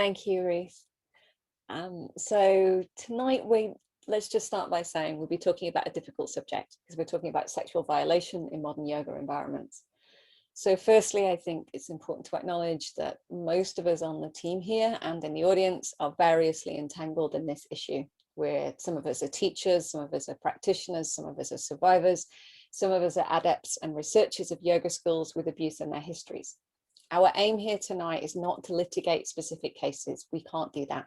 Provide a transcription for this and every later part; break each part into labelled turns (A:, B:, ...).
A: Thank you, Reese. So tonight let's just start by saying we'll be talking about a difficult subject because we're talking about sexual violation in modern yoga environments. So firstly, I think it's important to acknowledge that most of us on the team here and in the audience are variously entangled in this issue, where some of us are teachers, some of us are practitioners, some of us are survivors, some of us are adepts and researchers of yoga schools with abuse in their histories. Our aim here tonight is not to litigate specific cases. We can't do that.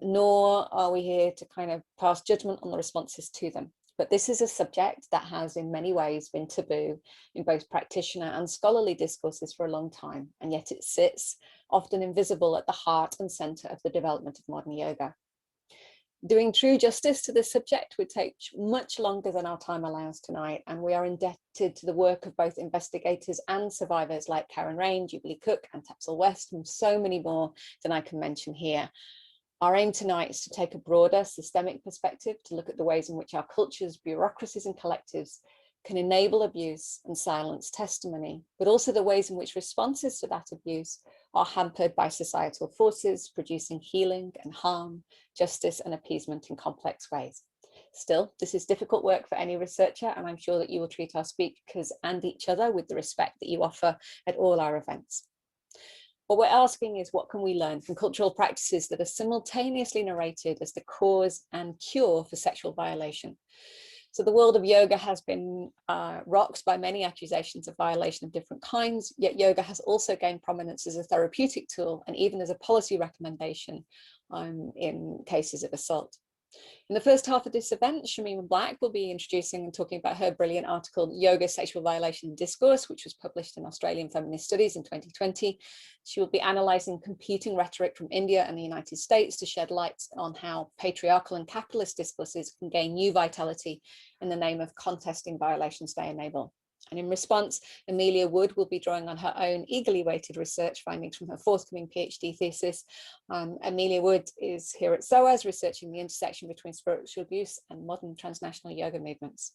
A: Nor are we here to kind of pass judgment on the responses to them. But this is a subject that has in many ways been taboo in both practitioner and scholarly discourses for a long time, and yet it sits, often invisible, at the heart and center of the development of modern yoga. Doing true justice to this subject would take much longer than our time allows tonight, and we are indebted to the work of both investigators and survivors like Karen Rain, Jubilee Cook, and Tapsell West, and so many more than I can mention here. Our aim tonight is to take a broader systemic perspective to look at the ways in which our cultures, bureaucracies and collectives can enable abuse and silence testimony, but also the ways in which responses to that abuse are hampered by societal forces, producing healing and harm, justice and appeasement in complex ways. Still, this is difficult work for any researcher, and I'm sure that you will treat our speakers and each other with the respect that you offer at all our events. What we're asking is, what can we learn from cultural practices that are simultaneously narrated as the cause and cure for sexual violation? So the world of yoga has been rocked by many accusations of violation of different kinds, yet yoga has also gained prominence as a therapeutic tool and even as a policy recommendation in cases of assault. In the first half of this event, Shameem Black will be introducing and talking about her brilliant article, Yoga, Sexual Violation and Discourse, which was published in Australian Feminist Studies in 2020. She will be analysing competing rhetoric from India and the United States to shed light on how patriarchal and capitalist discourses can gain new vitality in the name of contesting violations they enable. And in response, Amelia Wood will be drawing on her own eagerly awaited research findings from her forthcoming PhD thesis. Amelia Wood is here at SOAS researching the intersection between spiritual abuse and modern transnational yoga movements.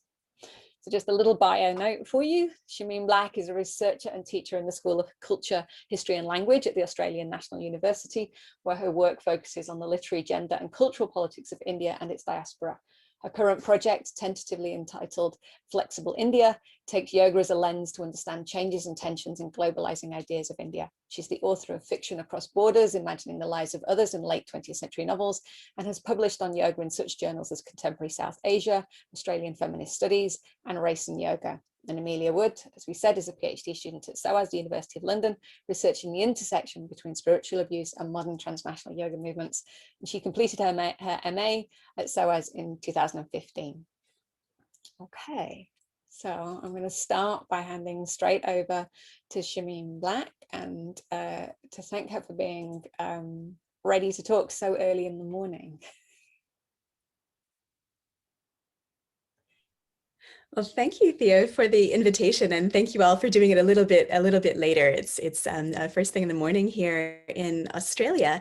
A: So just a little bio note for you. Shameem Black is a researcher and teacher in the School of Culture, History and Language at the Australian National University, where her work focuses on the literary, gender and cultural politics of India and its diaspora. Her current project, tentatively entitled Flexible India, takes yoga as a lens to understand changes and tensions in globalizing ideas of India. She's the author of Fiction Across Borders, Imagining the Lives of Others in Late 20th Century Novels, and has published on yoga in such journals as Contemporary South Asia, Australian Feminist Studies, and Race and Yoga. And Amelia Wood, as we said, is a PhD student at SOAS, the University of London, researching the intersection between spiritual abuse and modern transnational yoga movements. And she completed her MA at SOAS in 2015. Okay, so I'm going to start by handing straight over to Shameem Black and to thank her for being ready to talk so early in the morning.
B: Well, thank you, Theo, for the invitation, and thank you all for doing it a little bit later. It's first thing in the morning here in Australia.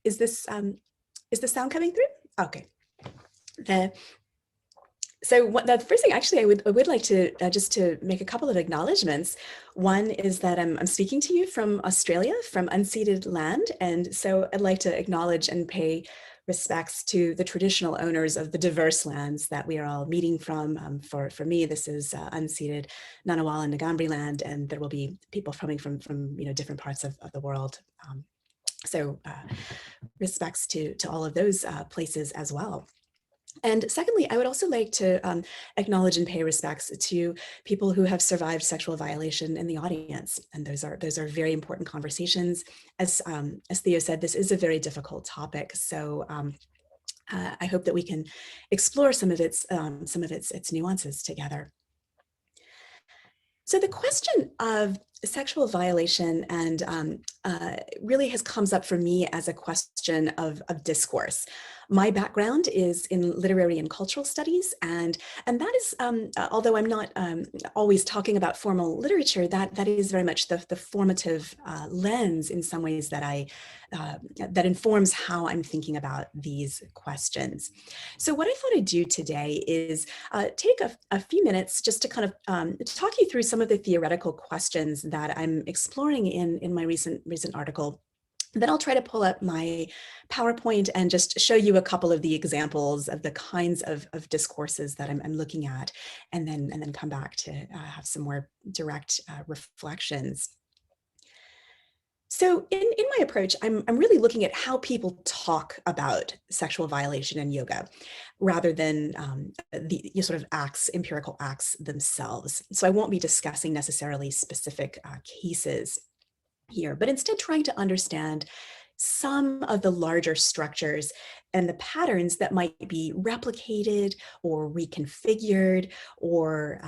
B: Is the sound coming through? Okay. So the first thing, actually, I would like to just to make a couple of acknowledgements. One is that I'm speaking to you from Australia, from unceded land, and so I'd like to acknowledge and pay respects to the traditional owners of the diverse lands that we are all meeting from. For me, this is unceded Ngunnawal and Ngambri land, and there will be people coming from different parts of the world. So respects to all of those places as well. And secondly, I would also like to acknowledge and pay respects to people who have survived sexual violation in the audience. And those are very important conversations. As Theo said, this is a very difficult topic. So I hope that we can explore some of its nuances together. So the question of sexual violation and really comes up for me as a question of discourse. My background is in literary and cultural studies, and that is, although I'm not always talking about formal literature, that is very much the formative lens in some ways that that informs how I'm thinking about these questions. So what I thought I'd do today is take a few minutes just to kind of talk you through some of the theoretical questions that I'm exploring in my recent article, Then I'll try to pull up my PowerPoint and just show you a couple of the examples of the kinds of discourses that I'm looking at, and then come back to have some more direct reflections. So in my approach, I'm really looking at how people talk about sexual violation in yoga, rather than the sort of acts, empirical acts themselves. So I won't be discussing necessarily specific cases here, but instead trying to understand some of the larger structures and the patterns that might be replicated or reconfigured, or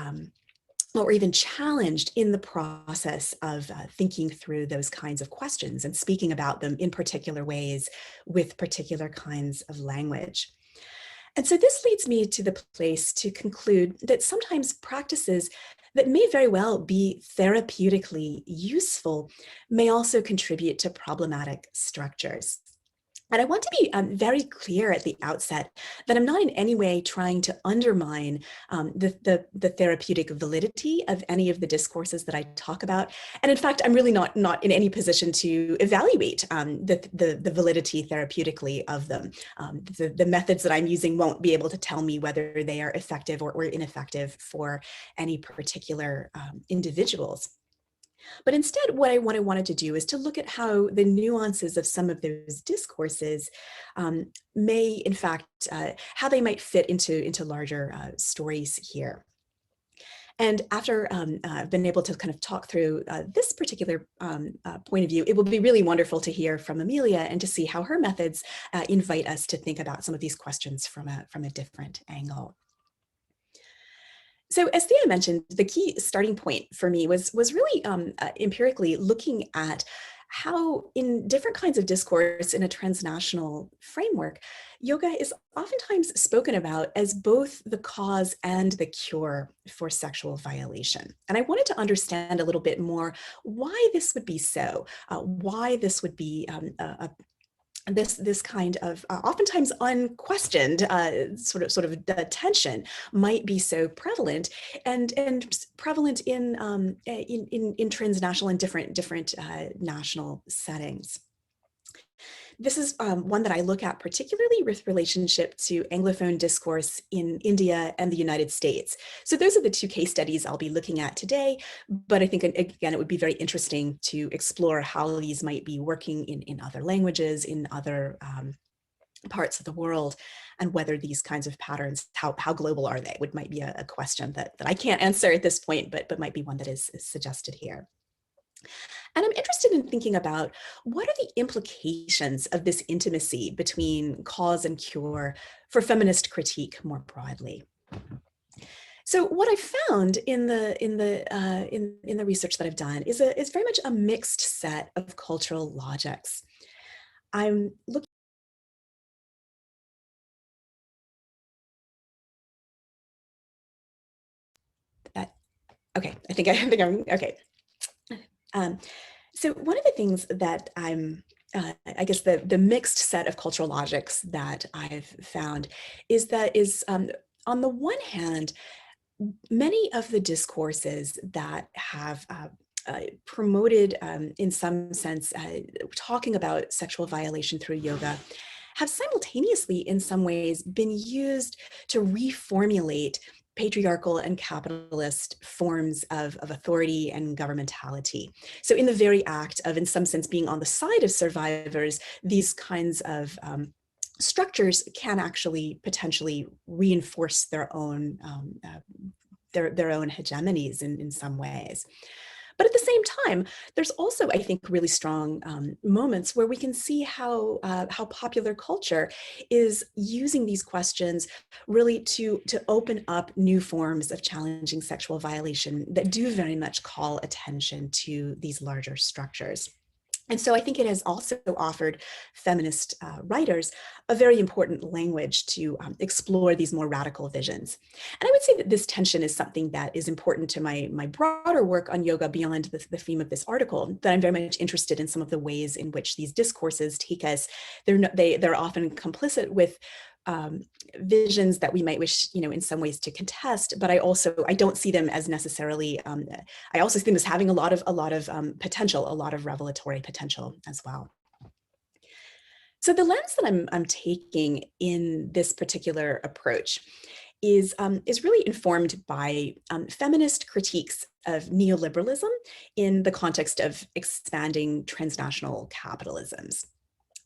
B: even challenged in the process of thinking through those kinds of questions and speaking about them in particular ways with particular kinds of language. And so this leads me to the place to conclude that sometimes practices that may very well be therapeutically useful may also contribute to problematic structures. And I want to be very clear at the outset that I'm not in any way trying to undermine the therapeutic validity of any of the discourses that I talk about. And in fact, I'm really not in any position to evaluate the validity therapeutically of them. The methods that I'm using won't be able to tell me whether they are effective or ineffective for any particular individuals. But instead, what I wanted to do is to look at how the nuances of some of those discourses may, in fact, how they might fit into larger stories here. And after I've been able to kind of talk through this particular point of view, it will be really wonderful to hear from Amelia and to see how her methods invite us to think about some of these questions from a different angle. So as Thea mentioned, the key starting point for me was really empirically looking at how in different kinds of discourse in a transnational framework, yoga is oftentimes spoken about as both the cause and the cure for sexual violation. And I wanted to understand a little bit more why this would be so, why this would be this kind of oftentimes unquestioned sort of tension might be so prevalent and prevalent in transnational and different national settings. This is one that I look at particularly with relationship to Anglophone discourse in India and the United States. So those are the two case studies I'll be looking at today, but I think, again, it would be very interesting to explore how these might be working in other languages, in other parts of the world, and whether these kinds of patterns, how global are they, might be a question that I can't answer at this point, but might be one that is suggested here. And I'm interested in thinking about what are the implications of this intimacy between cause and cure for feminist critique more broadly. So what I found in the research that I've done is very much a mixed set of cultural logics. I'm looking at, okay, I think I'm okay. So one of the things that I guess the mixed set of cultural logics that I've found is on the one hand, many of the discourses that have promoted, in some sense, talking about sexual violation through yoga have simultaneously, in some ways, been used to reformulate patriarchal and capitalist forms of authority and governmentality. So in the very act of, in some sense, being on the side of survivors, these kinds of structures can actually potentially reinforce their own hegemonies in some ways. But at the same time, there's also, I think, really strong moments where we can see how popular culture is using these questions really to open up new forms of challenging sexual violation that do very much call attention to these larger structures. And so I think it has also offered feminist writers a very important language to explore these more radical visions. And I would say that this tension is something that is important to my broader work on yoga beyond the theme of this article, that I'm very much interested in some of the ways in which these discourses take us. They're often complicit with visions that we might wish, in some ways to contest, but I don't see them as necessarily, I also see them as having a lot of potential, a lot of revelatory potential as well. So the lens that I'm taking in this particular approach is really informed by feminist critiques of neoliberalism in the context of expanding transnational capitalisms.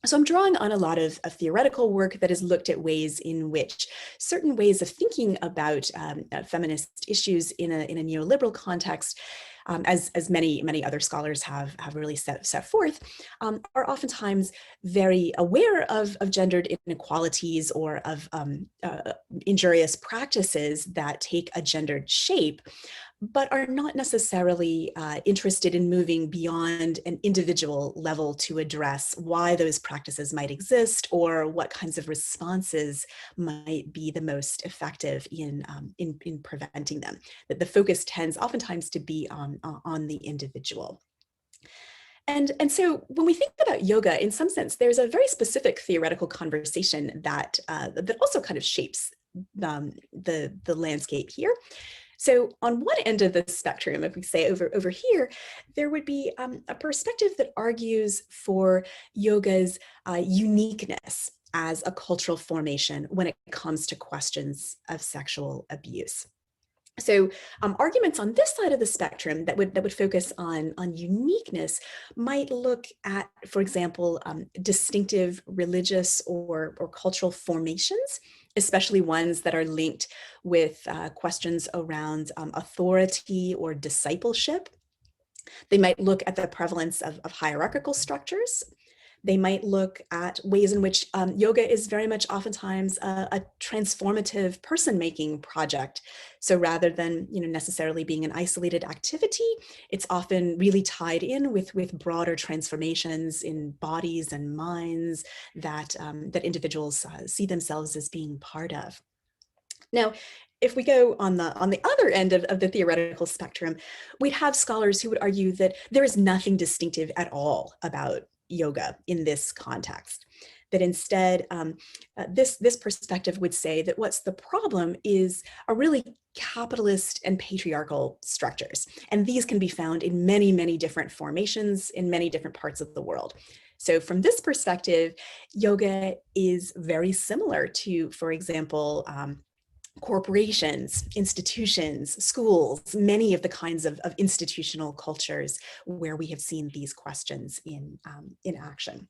B: So I'm drawing on a lot of theoretical work that has looked at ways in which certain ways of thinking about feminist issues in a neoliberal context, as many other scholars have really set forth, are oftentimes very aware of gendered inequalities or of injurious practices that take a gendered shape, but are not necessarily interested in moving beyond an individual level to address why those practices might exist or what kinds of responses might be the most effective in preventing them. That the focus tends oftentimes to be on the individual. And so when we think about yoga, in some sense, there's a very specific theoretical conversation that also kind of shapes the landscape here. So on one end of the spectrum, if we say over here, there would be a perspective that argues for yoga's uniqueness as a cultural formation when it comes to questions of sexual abuse. So arguments on this side of the spectrum that would focus on uniqueness might look at, for example, distinctive religious or cultural formations, especially ones that are linked with questions around authority or discipleship. They might look at the prevalence of hierarchical structures. They might look at ways in which yoga is very much oftentimes a transformative person-making project. So rather than necessarily being an isolated activity, it's often really tied in with broader transformations in bodies and minds that individuals see themselves as being part of. Now, if we go on the other end of the theoretical spectrum, we'd have scholars who would argue that there is nothing distinctive at all about yoga in this context. That instead, this perspective would say that what's the problem is a really capitalist and patriarchal structures. And these can be found in many, many different formations in many different parts of the world. So from this perspective, yoga is very similar to, for example, corporations, institutions, schools, many of the kinds of institutional cultures where we have seen these questions in action.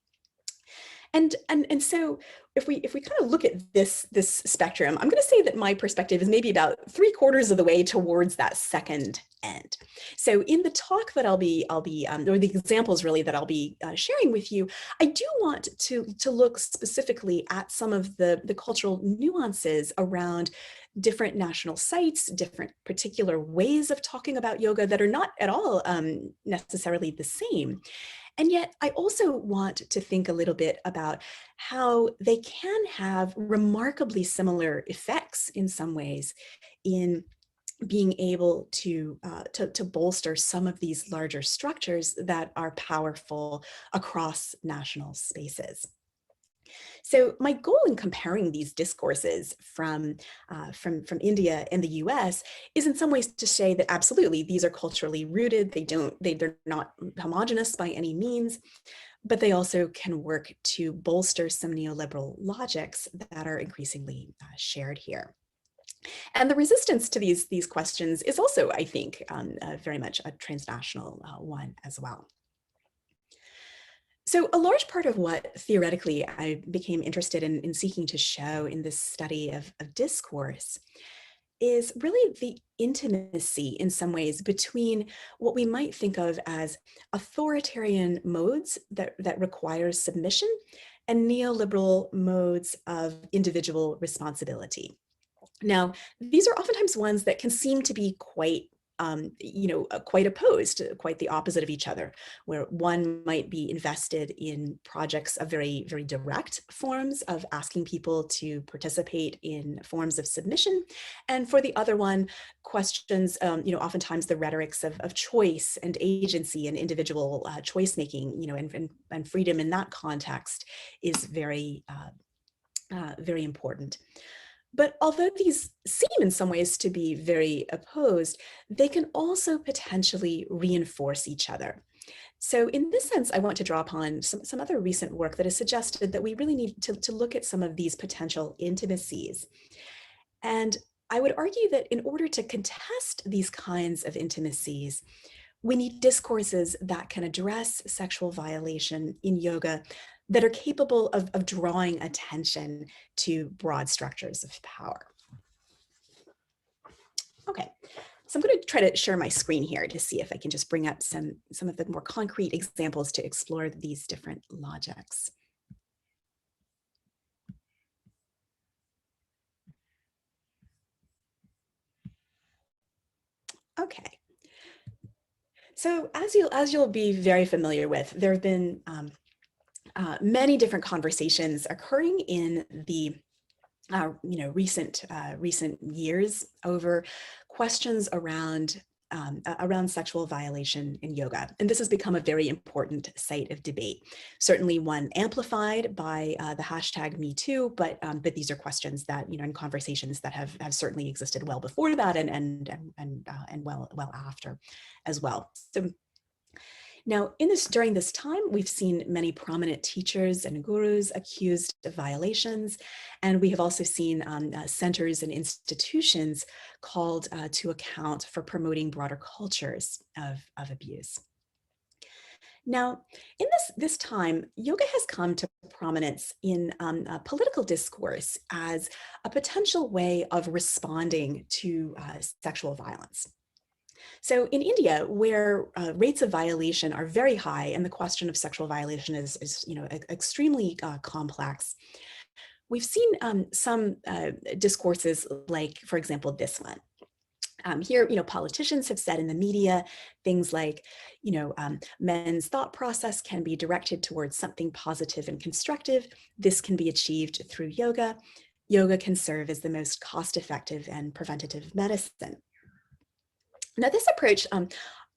B: And so if we kind of look at this spectrum, I'm going to say that my perspective is maybe about 3/4 of the way towards that second end. So in the talk that I'll be or the examples really that I'll be sharing with you, I do want to look specifically at some of the cultural nuances around different national sites, different particular ways of talking about yoga that are not at all necessarily the same. And yet I also want to think a little bit about how they can have remarkably similar effects in some ways in being able to bolster some of these larger structures that are powerful across national spaces. So my goal in comparing these discourses from India and the US is in some ways to say that absolutely these are culturally rooted. They're not homogenous by any means, but they also can work to bolster some neoliberal logics that are increasingly shared here. And the resistance to these questions is also, I think, very much a transnational one as well. So a large part of what theoretically I became interested in seeking to show in this study of discourse is really the intimacy in some ways between what we might think of as authoritarian modes that require submission and neoliberal modes of individual responsibility. Now, these are oftentimes ones that can seem to be quite quite opposed, quite the opposite of each other, where one might be invested in projects of very, very direct forms of asking people to participate in forms of submission. And for the other one, questions, oftentimes the rhetorics of choice and agency and individual choice making, and freedom in that context is very, very important. But although these seem in some ways to be very opposed, they can also potentially reinforce each other. So in this sense, I want to draw upon some other recent work that has suggested that we really need to look at some of these potential intimacies. And I would argue that in order to contest these kinds of intimacies, we need discourses that can address sexual violation in yoga that are capable of drawing attention to broad structures of power. Okay, so I'm going to try to share my screen here to see if I can just bring up some of the more concrete examples to explore these different logics. Okay. So as you'll be very familiar with, there have been many different conversations occurring in the recent years over questions around sexual violation in yoga. And this has become a very important site of debate, certainly one amplified by the hashtag #MeToo, but these are questions that, and conversations that have certainly existed well before that and well after as well. So now, during this time, we've seen many prominent teachers and gurus accused of violations, and we have also seen centers and institutions called to account for promoting broader cultures of abuse. Now, in this time, yoga has come to prominence in political discourse as a potential way of responding to sexual violence. So in India, where rates of violation are very high and the question of sexual violation is extremely complex, we've seen some discourses like, for example, this one. Here, politicians have said in the media things like, men's thought process can be directed towards something positive and constructive. This can be achieved through yoga. Yoga can serve as the most cost-effective and preventative medicine. Now, this approach,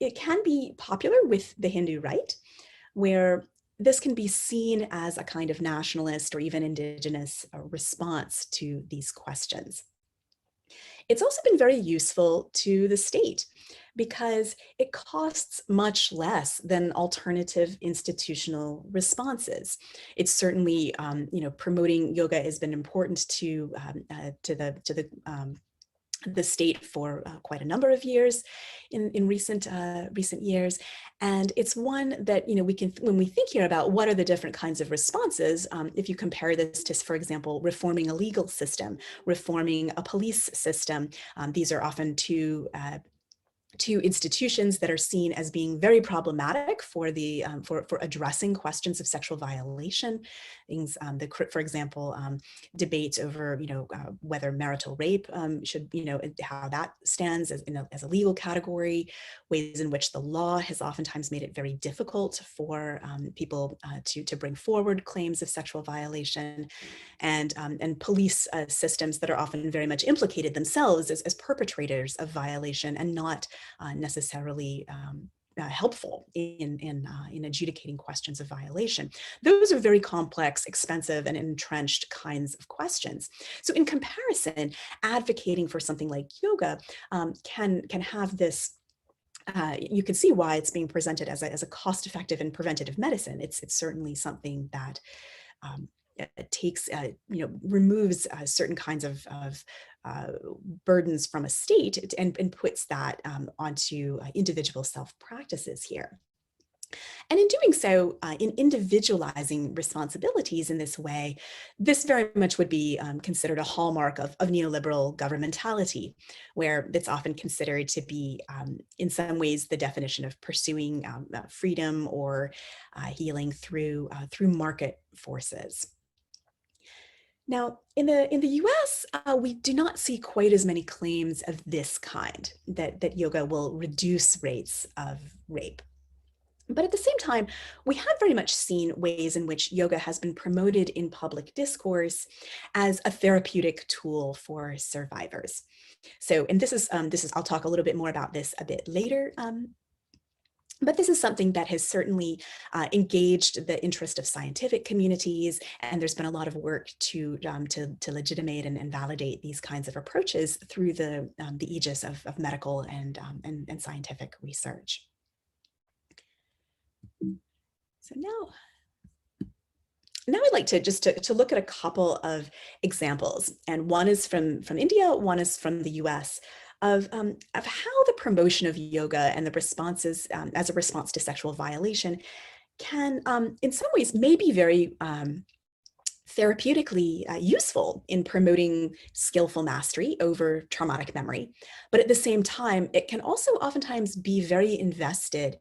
B: it can be popular with the Hindu right, where this can be seen as a kind of nationalist or even indigenous response to these questions. It's also been very useful to the state because it costs much less than alternative institutional responses. It's certainly, promoting yoga has been important to the state for quite a number of years in recent years. And it's one that, we can, when we think here about what are the different kinds of responses, if you compare this to, for example, reforming a legal system, reforming a police system, these are often two institutions that are seen as being very problematic for the for addressing questions of sexual violation. Things, for example, debates over whether marital rape should, how that stands as a legal category, ways in which the law has oftentimes made it very difficult for people to bring forward claims of sexual violation, and police systems that are often very much implicated themselves as perpetrators of violation and not necessarily helpful in adjudicating questions of violation. Those are very complex, expensive, and entrenched kinds of questions. So in comparison, advocating for something like yoga can have this. You can see why it's being presented as a cost-effective and preventative medicine. It's certainly something that takes, removes certain kinds of burdens from a state and puts that onto individual self-practices here. And in doing so, in individualizing responsibilities in this way, this very much would be considered a hallmark of neoliberal governmentality, where it's often considered to be, in some ways, the definition of pursuing freedom or healing through market forces. Now, in the US, we do not see quite as many claims of this kind, that yoga will reduce rates of rape. But at the same time, we have very much seen ways in which yoga has been promoted in public discourse as a therapeutic tool for survivors. So, and this is, I'll talk a little bit more about this a bit later. But this is something that has certainly engaged the interest of scientific communities, and there's been a lot of work to legitimate and validate these kinds of approaches through the aegis of medical and scientific research. So now I'd like to just to look at a couple of examples, and one is from India, one is from the US, of how the promotion of yoga and the responses as a response to sexual violation can, in some ways, may be very therapeutically useful in promoting skillful mastery over traumatic memory. But at the same time, it can also oftentimes be very invested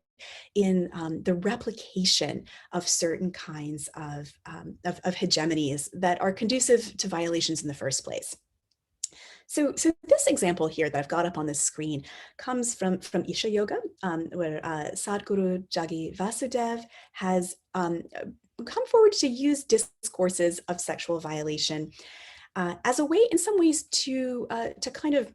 B: in the replication of certain kinds of hegemonies that are conducive to violations in the first place. So this example here that I've got up on the screen comes from Isha Yoga, where Sadhguru Jagi Vasudev has come forward to use discourses of sexual violation as a way, in some ways, to kind of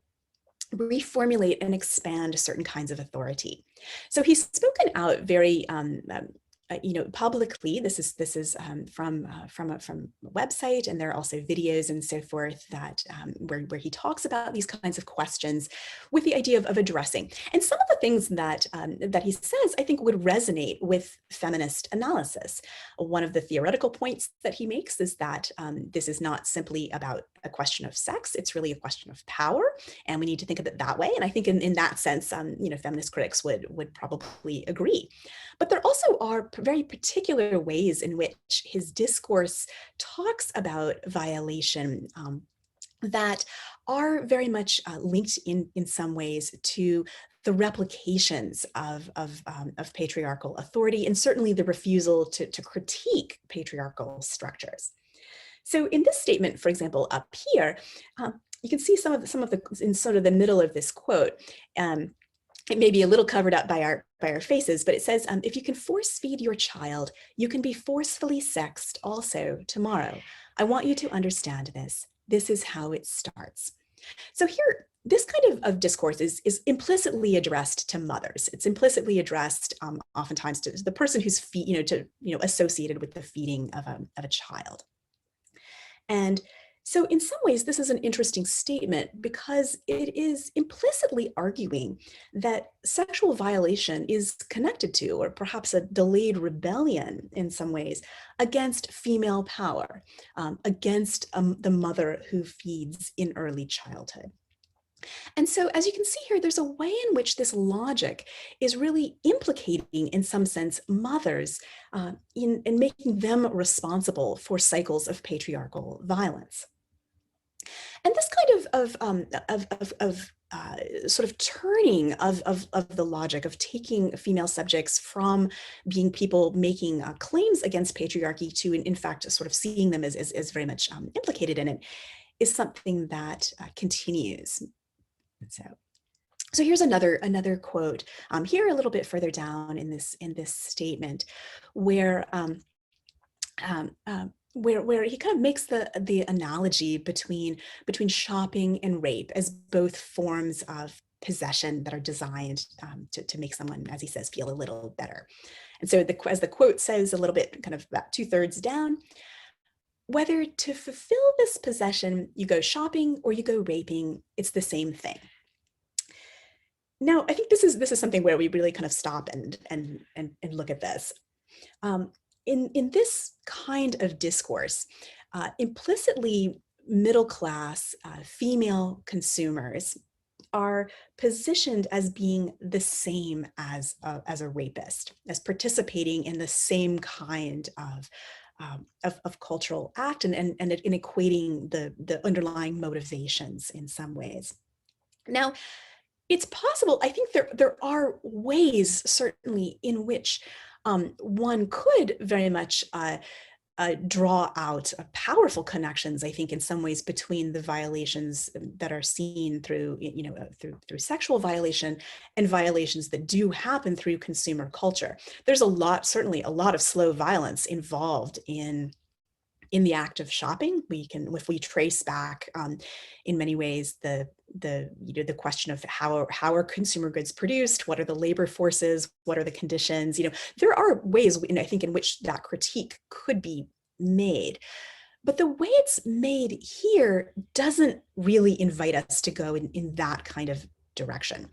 B: reformulate and expand certain kinds of authority. So he's spoken out very publicly. This is from a website, and there are also videos and so forth that where he talks about these kinds of questions with the idea of addressing. And some of the things that that he says, I think, would resonate with feminist analysis. One of the theoretical points that he makes is that this is not simply about a question of sex; it's really a question of power, and we need to think of it that way. And I think in that sense, feminist critics would probably agree. But there also are very particular ways in which his discourse talks about violation that are very much linked in some ways to the replications of patriarchal authority, and certainly the refusal to critique patriarchal structures. So in this statement, for example, up here, you can see some of the in sort of the middle of this quote. It may be a little covered up by our faces, but it says, if you can force feed your child, you can be forcefully sexed also tomorrow. I want you to understand this. This is how it starts. So here, this kind of discourse is implicitly addressed to mothers. It's implicitly addressed oftentimes to the person who's associated with the feeding of a child. And so in some ways, this is an interesting statement because it is implicitly arguing that sexual violation is connected to, or perhaps a delayed rebellion in some ways, against female power, against the mother who feeds in early childhood. And so, as you can see here, there's a way in which this logic is really implicating, in some sense, mothers in making them responsible for cycles of patriarchal violence. And this kind of sort of turning of the logic of taking female subjects from being people making claims against patriarchy to, in fact, sort of seeing them as very much implicated in it, is something that continues. So here's another quote here a little bit further down in this statement, where he kind of makes the analogy between shopping and rape as both forms of possession that are designed to make someone, as he says, feel a little better. And so as the quote says, a little bit kind of about 2/3 down, whether to fulfill this possession you go shopping or you go raping, it's the same thing. Now, I think this is something where we really kind of stop and look at this. In this kind of discourse, implicitly middle-class female consumers are positioned as being the same as a rapist, as participating in the same kind of cultural act, and in equating the underlying motivations in some ways. Now, it's possible, I think there are ways, certainly, in which one could very much draw out powerful connections, I think, in some ways, between the violations that are seen through sexual violation and violations that do happen through consumer culture. There's certainly a lot of slow violence involved in the act of shopping. If we trace back in many ways the question of how are consumer goods produced, what are the labor forces, what are the conditions, there are ways, I think, in which that critique could be made. But the way it's made here doesn't really invite us to go in that kind of direction.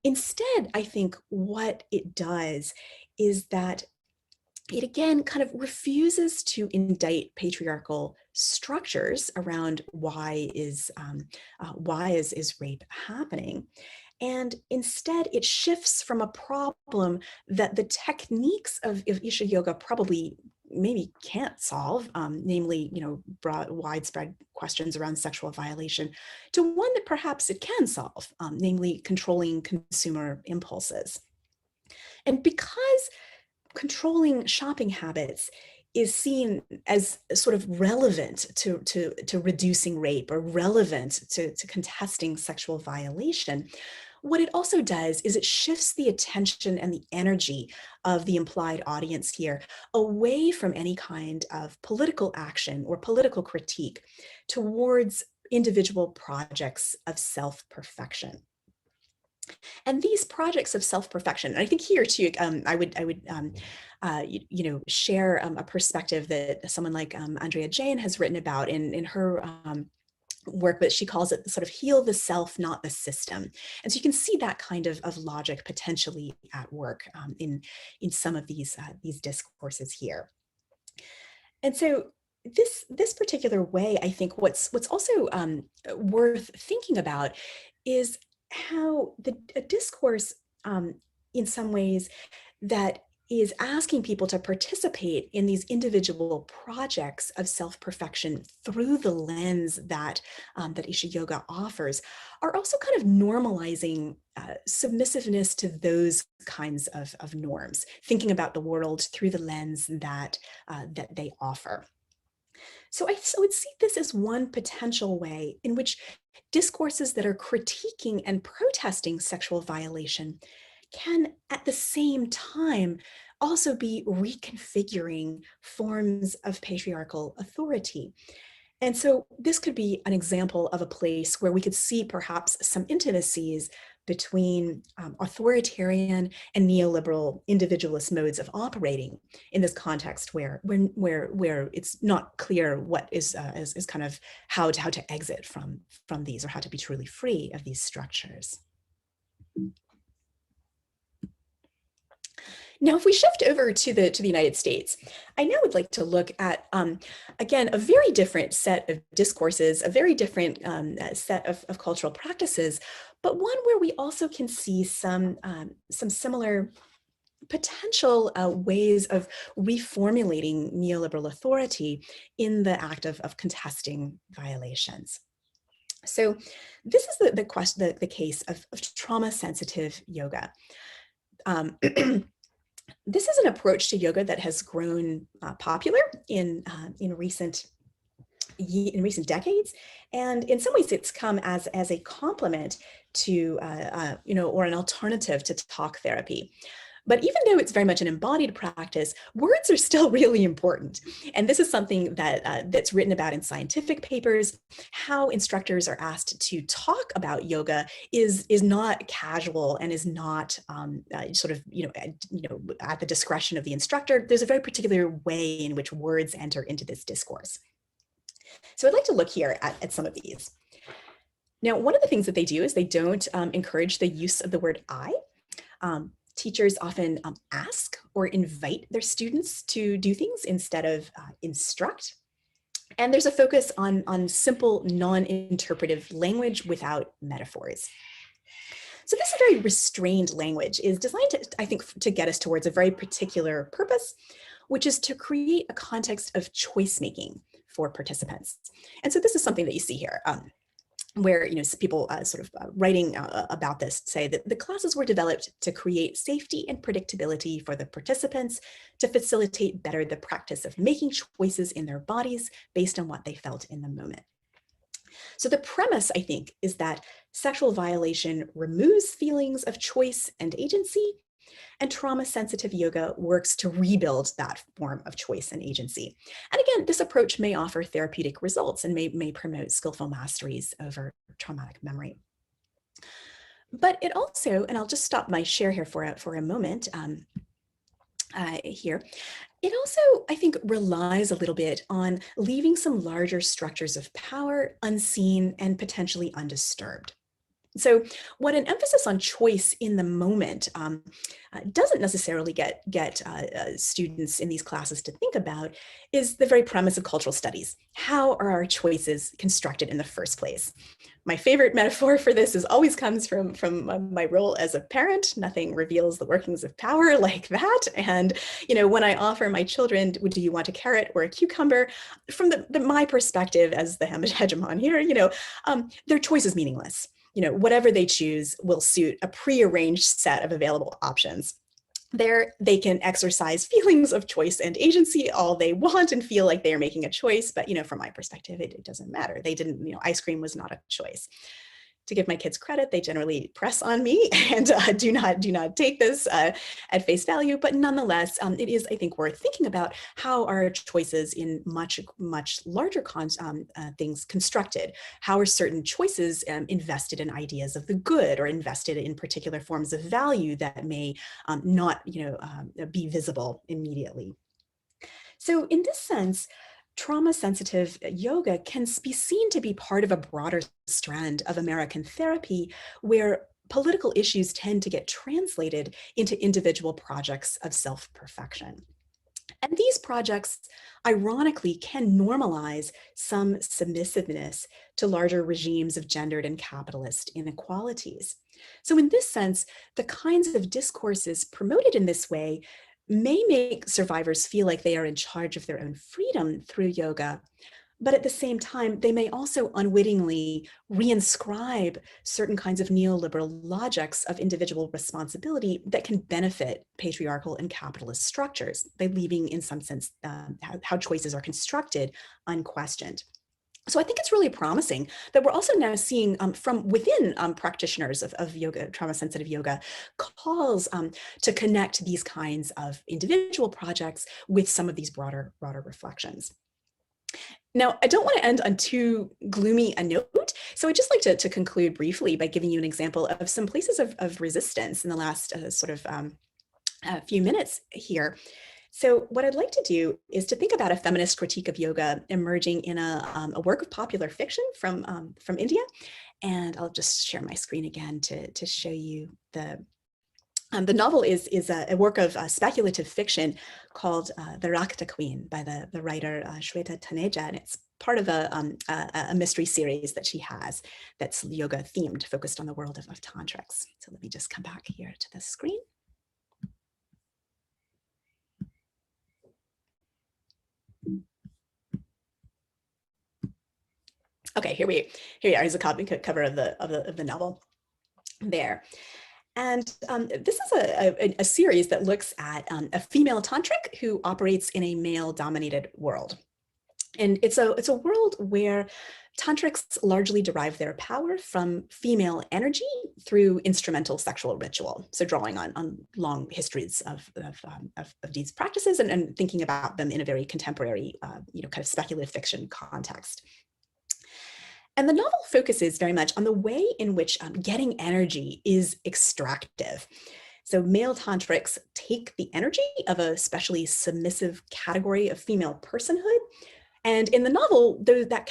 B: Instead, I think what it does is that it again kind of refuses to indict patriarchal structures around why is rape happening. And instead, it shifts from a problem that the techniques of Isha Yoga probably maybe can't solve, namely, broad, widespread questions around sexual violation, to one that perhaps it can solve, namely controlling consumer impulses. And because controlling shopping habits is seen as sort of relevant to reducing rape or relevant to contesting sexual violation, what it also does is it shifts the attention and the energy of the implied audience here away from any kind of political action or political critique towards individual projects of self-perfection. And these projects of self-perfection, and I think here too, I would share a perspective that someone like Andrea Jane has written about in her work, but she calls it sort of heal the self, not the system. And so you can see that kind of logic potentially at work in some of these discourses here. And so this particular way, I think what's also worth thinking about is how a discourse in some ways that is asking people to participate in these individual projects of self-perfection through the lens that Isha Yoga offers, are also kind of normalizing submissiveness to those kinds of norms, thinking about the world through the lens that they offer. So I would see this as one potential way in which discourses that are critiquing and protesting sexual violation can at the same time also be reconfiguring forms of patriarchal authority. And so this could be an example of a place where we could see perhaps some intimacies between authoritarian and neoliberal individualist modes of operating in this context where it's not clear what is kind of how to exit from these, or how to be truly free of these structures. Now, if we shift over to the United States, I now would like to look at, again, a very different set of discourses, a very different set of cultural practices, but one where we also can see some similar potential ways of reformulating neoliberal authority in the act of contesting violations. So this is the case of trauma-sensitive yoga. This is an approach to yoga that has grown popular in recent decades, and in some ways it's come as a complement to or an alternative to talk therapy. But even though it's very much an embodied practice, words are still really important. And this is something that's written about in scientific papers. How instructors are asked to talk about yoga is not casual and is not sort of at the discretion of the instructor. There's a very particular way in which words enter into this discourse. So I'd like to look here at some of these. Now, one of the things that they do is they don't encourage the use of the word I. Teachers often ask or invite their students to do things instead of instruct. And there's a focus on simple, non-interpretive language without metaphors. So this very restrained language is designed to, I think, to get us towards a very particular purpose, which is to create a context of choice making for participants. And so this is something that you see here. Where people writing about this say that the classes were developed to create safety and predictability for the participants, to facilitate better the practice of making choices in their bodies based on what they felt in the moment. So the premise, I think, is that sexual violation removes feelings of choice and agency, and trauma-sensitive yoga works to rebuild that form of choice and agency. And again, this approach may offer therapeutic results and may promote skillful masteries over traumatic memory. But it also, and I'll just stop my share here for a moment here, it also, I think, relies a little bit on leaving some larger structures of power unseen and potentially undisturbed. So what an emphasis on choice in the moment doesn't necessarily get students in these classes to think about is the very premise of cultural studies. How are our choices constructed in the first place? My favorite metaphor for this always comes from my role as a parent. Nothing reveals the workings of power like that. And, when I offer my children, do you want a carrot or a cucumber? From my perspective as the hegemon here, their choice is meaningless. Whatever they choose will suit a prearranged set of available options. There, they can exercise feelings of choice and agency all they want and feel like they are making a choice. But, from my perspective, it doesn't matter. They didn't, ice cream was not a choice. To give my kids credit, they generally press on me and do not take this at face value. But nonetheless, it is, I think, worth thinking about how our choices in much larger things constructed. How are certain choices invested in ideas of the good or invested in particular forms of value that may not, be visible immediately. So in this sense, trauma-sensitive yoga can be seen to be part of a broader strand of American therapy where political issues tend to get translated into individual projects of self-perfection. And these projects, ironically, can normalize some submissiveness to larger regimes of gendered and capitalist inequalities. So in this sense, the kinds of discourses promoted in this way may make survivors feel like they are in charge of their own freedom through yoga, but at the same time, they may also unwittingly reinscribe certain kinds of neoliberal logics of individual responsibility that can benefit patriarchal and capitalist structures by leaving, in some sense, how choices are constructed unquestioned. So I think it's really promising that we're also now seeing from within practitioners of yoga, trauma-sensitive yoga, calls to connect these kinds of individual projects with some of these broader reflections. Now, I don't want to end on too gloomy a note, so I'd just like to conclude briefly by giving you an example of some places of resistance in the last few minutes here. So what I'd like to do is to think about a feminist critique of yoga emerging in a work of popular fiction from India. And I'll just share my screen again to show you the novel is a work of speculative fiction called The Rakta Queen by the writer Shweta Taneja, and it's part of a mystery series that she has that's yoga themed, focused on the world of tantrics. So let me just come back here to the screen. Okay, here we are. Here's a cover of the novel there. And this is a series that looks at a female tantric who operates in a male-dominated world. And it's a world where tantrics largely derive their power from female energy through instrumental sexual ritual. So drawing on long histories of these practices and thinking about them in a very contemporary, kind of speculative fiction context. And the novel focuses very much on the way in which getting energy is extractive. So male tantrics take the energy of a especially submissive category of female personhood. And in the novel, those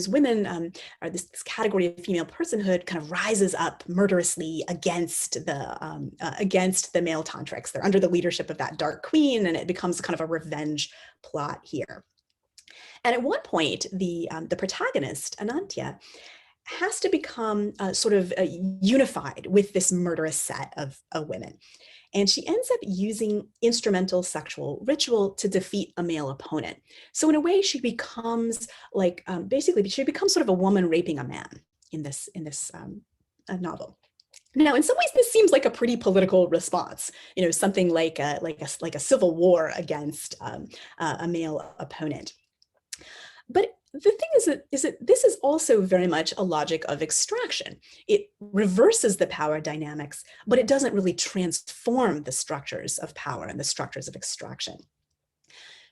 B: women, or this category of female personhood, kind of rises up murderously against the male tantrics. They're under the leadership of that dark queen, and it becomes kind of a revenge plot here. And at one point, the protagonist, Anantya, has to become unified with this murderous set of women. And she ends up using instrumental sexual ritual to defeat a male opponent. So in a way, she becomes basically, she becomes sort of a woman raping a man in this novel. Now, in some ways, this seems like a pretty political response, something like a civil war against a male opponent. But the thing is that this is also very much a logic of extraction. It reverses the power dynamics, but it doesn't really transform the structures of power and the structures of extraction.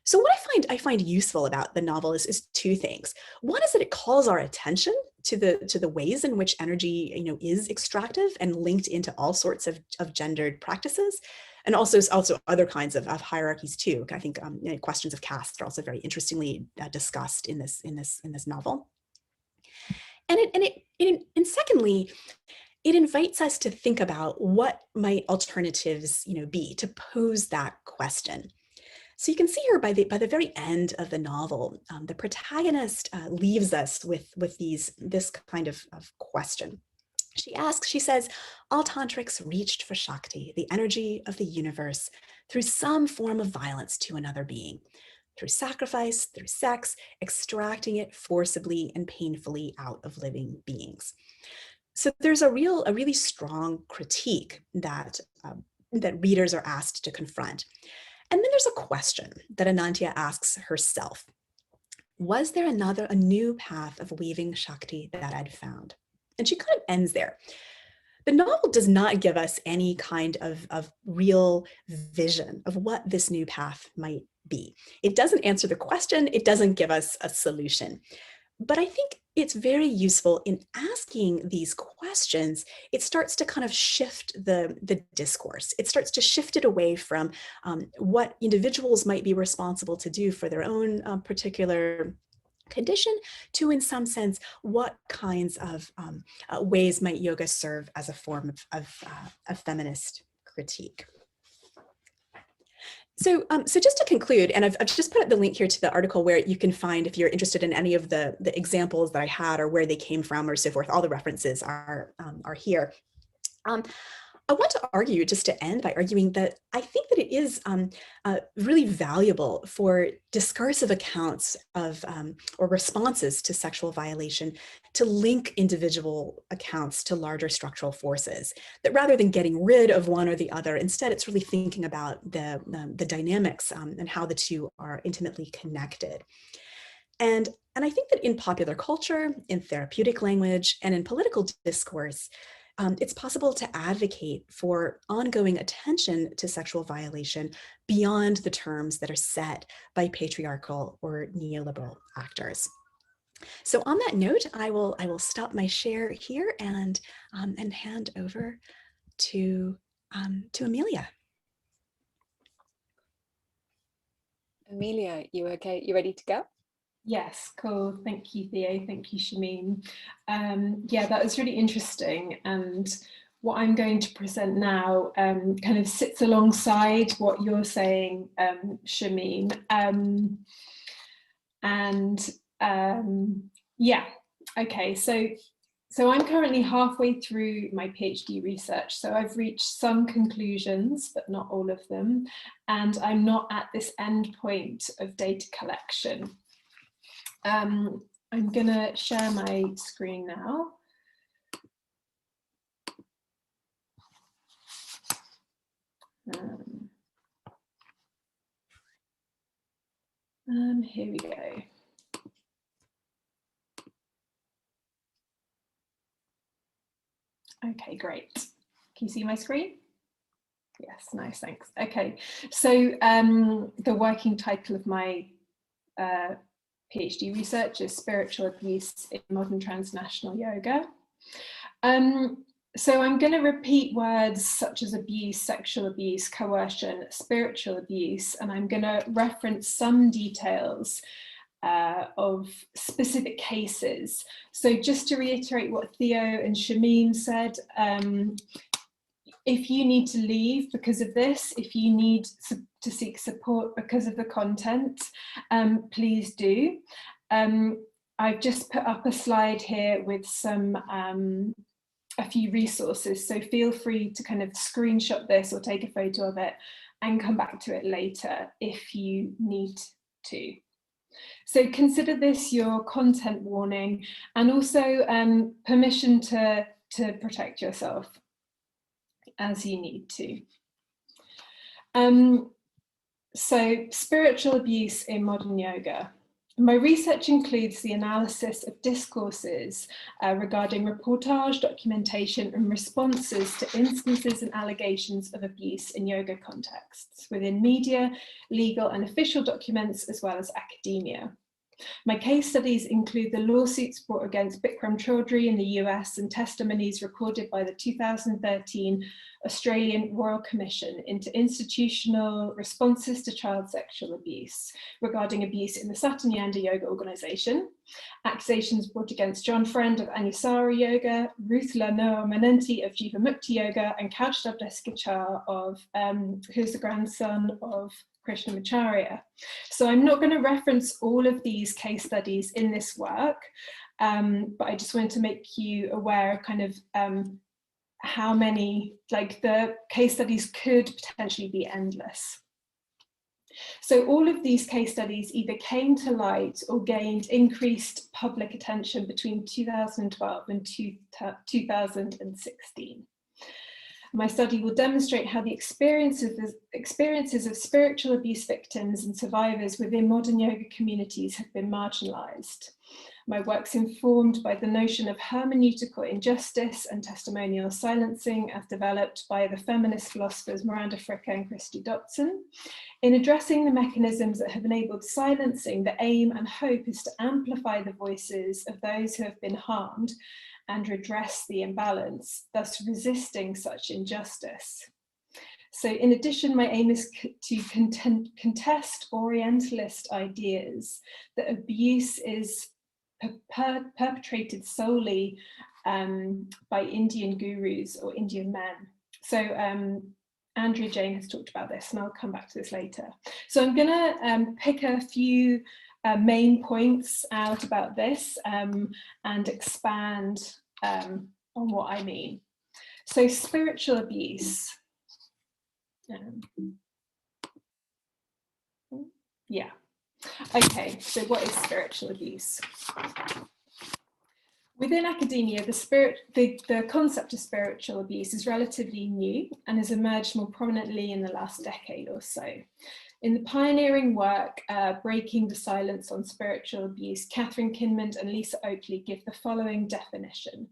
B: So what I find useful about the novel is two things. One is that it calls our attention to the ways in which energy is extractive and linked into all sorts of gendered practices, and also other kinds of hierarchies too. I think questions of caste are also very interestingly discussed in this novel. And And secondly, it invites us to think about what might alternatives, be, to pose that question. So you can see here by the very end of the novel, the protagonist leaves us with this kind of question. She says, all tantrics reached for Shakti, the energy of the universe, through some form of violence to another being, through sacrifice, through sex, extracting it forcibly and painfully out of living beings. So there's a really strong critique that readers are asked to confront. And then there's a question that Anantya asks herself. Was there a new path of weaving Shakti that I'd found? And she kind of ends there. The novel does not give us any kind of real vision of what this new path might be. It doesn't answer the question. It doesn't give us a solution. But I think it's very useful in asking these questions. It starts to kind of shift the discourse. It starts to shift it away from what individuals might be responsible to do for their own particular condition to, in some sense, what kinds of ways might yoga serve as a form of feminist critique. So just to conclude, and I've just put up the link here to the article where you can find, if you're interested in any of the examples that I had or where they came from or so forth, all the references are here. I want to argue, just to end by arguing that I think that it is really valuable for discursive accounts of or responses to sexual violation to link individual accounts to larger structural forces, that rather than getting rid of one or the other, instead it's really thinking about the dynamics and how the two are intimately connected. And I think that in popular culture, in therapeutic language, and in political discourse, it's possible to advocate for ongoing attention to sexual violation beyond the terms that are set by patriarchal or neoliberal actors. So on that note, I will stop my share here and hand over to Amelia.
A: Amelia, you okay? You ready to go?
C: Yes, cool. Thank you, Theo. Thank you, Shameem. Yeah, that was really interesting. And what I'm going to present now kind of sits alongside what you're saying, Shameem. Yeah, okay. So I'm currently halfway through my PhD research. So I've reached some conclusions, but not all of them. And I'm not at this end point of data collection. I'm going to share my screen now. Here we go. Okay, great. Can you see my screen? Yes, nice, thanks. Okay, so the working title of my PhD research is Spiritual Abuse in Modern Transnational Yoga. So I'm going to repeat words such as abuse, sexual abuse, coercion, spiritual abuse, and I'm going to reference some details of specific cases. So just to reiterate what Theo and Shameem said, if you need to leave because of this, if you need to seek support because of the content, please do. I've just put up a slide here with some a few resources, so feel free to kind of screenshot this or take a photo of it and come back to it later if you need to. So consider this your content warning and also permission to protect yourself as you need to. So spiritual abuse in modern yoga. My research includes the analysis of discourses regarding reportage, documentation, and responses to instances and allegations of abuse in yoga contexts within media, legal and official documents, as well as academia. My case studies include the lawsuits brought against Bikram Chaudhry in the US and testimonies recorded by the 2013 Australian Royal Commission into institutional responses to child sexual abuse regarding abuse in the Satyananda Yoga organisation, accusations brought against John Friend of Anusara Yoga, Ruth Lanoa Manenti of Jivamukti Yoga, and Kaushal Deskachar of who's the grandson of Krishnamacharya. So I'm not going to reference all of these case studies in this work, but I just wanted to make you aware of kind of how many, like, the case studies could potentially be endless. So all of these case studies either came to light or gained increased public attention between 2012 and 2016. My study will demonstrate how the experiences of spiritual abuse victims and survivors within modern yoga communities have been marginalised. My work's informed by the notion of hermeneutical injustice and testimonial silencing as developed by the feminist philosophers Miranda Fricker and Christy Dotson. In addressing the mechanisms that have enabled silencing, the aim and hope is to amplify the voices of those who have been harmed and redress the imbalance, thus resisting such injustice. So in addition, my aim is to contest Orientalist ideas that abuse is perpetrated solely by Indian gurus or Indian men. So Andrea Jane has talked about this, and I'll come back to this later. So I'm going to pick a few main points out about this and expand on what I mean. So spiritual abuse. Yeah. Okay, so what is spiritual abuse? Within academia, the concept of spiritual abuse is relatively new and has emerged more prominently in the last decade or so. In the pioneering work, Breaking the Silence on Spiritual Abuse, Catherine Kinmond and Lisa Oakley give the following definition.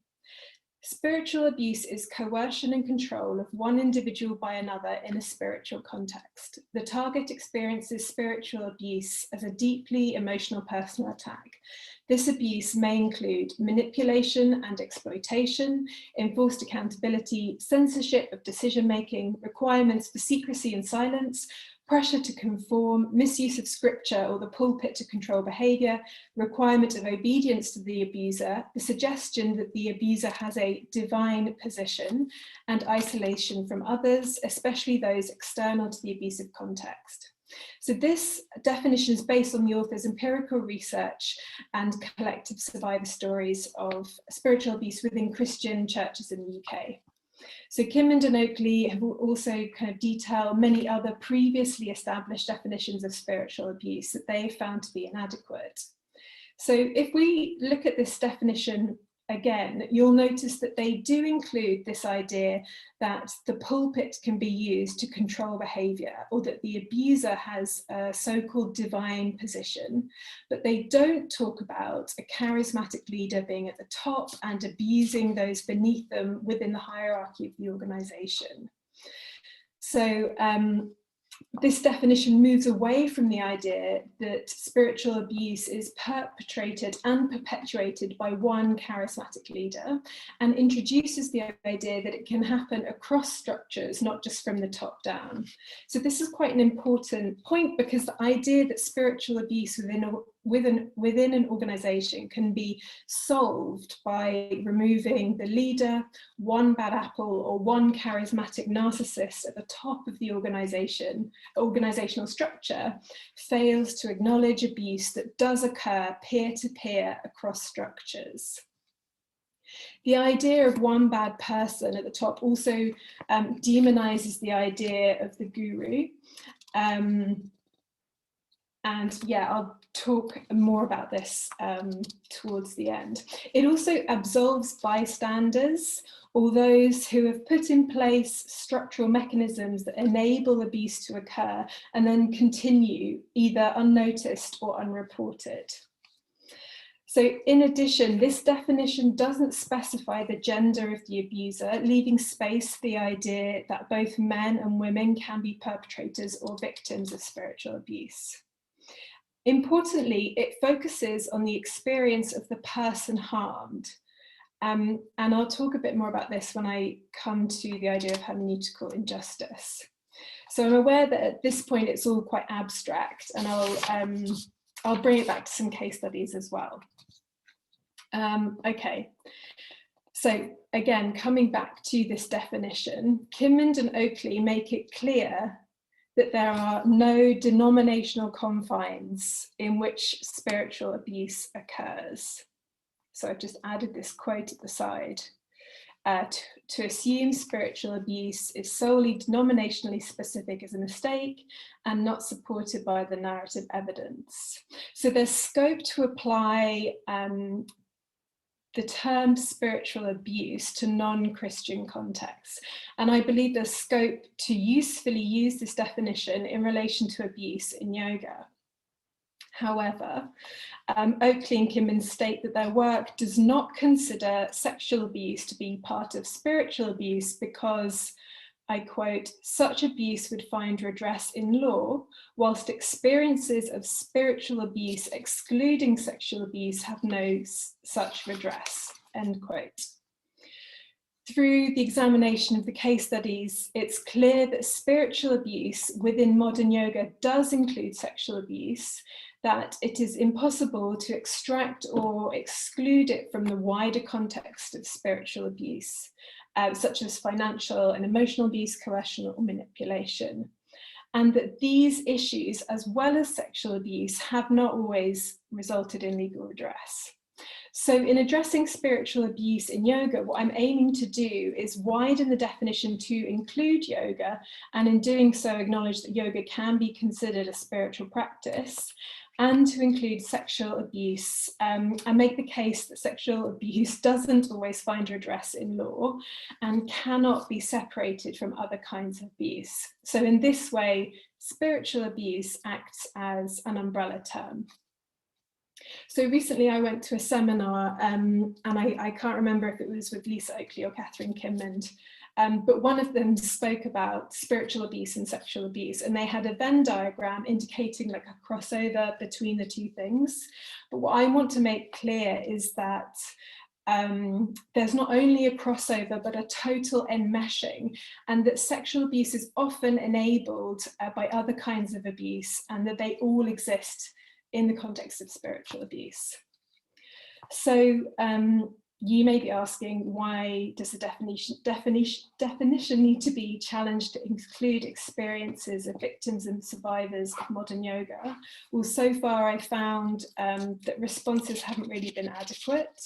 C: Spiritual abuse is coercion and control of one individual by another in a spiritual context. The target experiences spiritual abuse as a deeply emotional personal attack. This abuse may include manipulation and exploitation, enforced accountability, censorship of decision-making, requirements for secrecy and silence, pressure to conform, misuse of scripture or the pulpit to control behaviour, requirement of obedience to the abuser, the suggestion that the abuser has a divine position, and isolation from others, especially those external to the abusive context. So this definition is based on the author's empirical research and collective survivor stories of spiritual abuse within Christian churches in the UK. So Kinmond and Oakley have also kind of detailed many other previously established definitions of spiritual abuse that they found to be inadequate. So if we look at this definition again, you'll notice that they do include this idea that the pulpit can be used to control behaviour, or that the abuser has a so-called divine position, but they don't talk about a charismatic leader being at the top and abusing those beneath them within the hierarchy of the organisation. So this definition moves away from the idea that spiritual abuse is perpetrated and perpetuated by one charismatic leader, and introduces the idea that it can happen across structures, not just from the top down. So this is quite an important point, because the idea that spiritual abuse within an organisation can be solved by removing the leader, one bad apple, or one charismatic narcissist at the top of the organisational structure fails to acknowledge abuse that does occur peer-to-peer across structures. The idea of one bad person at the top also demonises the idea of the guru. And yeah, I'll talk more about this towards the end. It also absolves bystanders, or those who have put in place structural mechanisms that enable abuse to occur and then continue either unnoticed or unreported. So in addition, this definition doesn't specify the gender of the abuser, leaving space for the idea that both men and women can be perpetrators or victims of spiritual abuse. Importantly, it focuses on the experience of the person harmed. And I'll talk a bit more about this when I come to the idea of hermeneutical injustice. So I'm aware that at this point it's all quite abstract, and I'll bring it back to some case studies as well. Okay, so again, coming back to this definition, Kinmond and Oakley make it clear that there are no denominational confines in which spiritual abuse occurs. So I've just added this quote at the side. To assume spiritual abuse is solely denominationally specific is a mistake and not supported by the narrative evidence. So there's scope to apply the term spiritual abuse to non-Christian contexts. And I believe there's scope to usefully use this definition in relation to abuse in yoga. However, Oakley and Kinmond state that their work does not consider sexual abuse to be part of spiritual abuse because, I quote, such abuse would find redress in law, whilst experiences of spiritual abuse excluding sexual abuse have no such redress, end quote. Through the examination of the case studies, it's clear that spiritual abuse within modern yoga does include sexual abuse, that it is impossible to extract or exclude it from the wider context of spiritual abuse, such as financial and emotional abuse, coercion, or manipulation. And that these issues, as well as sexual abuse, have not always resulted in legal redress. So in addressing spiritual abuse in yoga, what I'm aiming to do is widen the definition to include yoga, and in doing so acknowledge that yoga can be considered a spiritual practice, and to include sexual abuse, and make the case that sexual abuse doesn't always find redress in law and cannot be separated from other kinds of abuse. So in this way, spiritual abuse acts as an umbrella term. So recently I went to a seminar, and I can't remember if it was with Lisa Oakley or Catherine Kinmond, but one of them spoke about spiritual abuse and sexual abuse, and they had a Venn diagram indicating like a crossover between the two things. But what I want to make clear is that there's not only a crossover, but a total enmeshing, and that sexual abuse is often enabled by other kinds of abuse, and that they all exist in the context of spiritual abuse. So you may be asking, why does the definition need to be challenged to include experiences of victims and survivors of modern yoga? Well, so far I found that responses haven't really been adequate.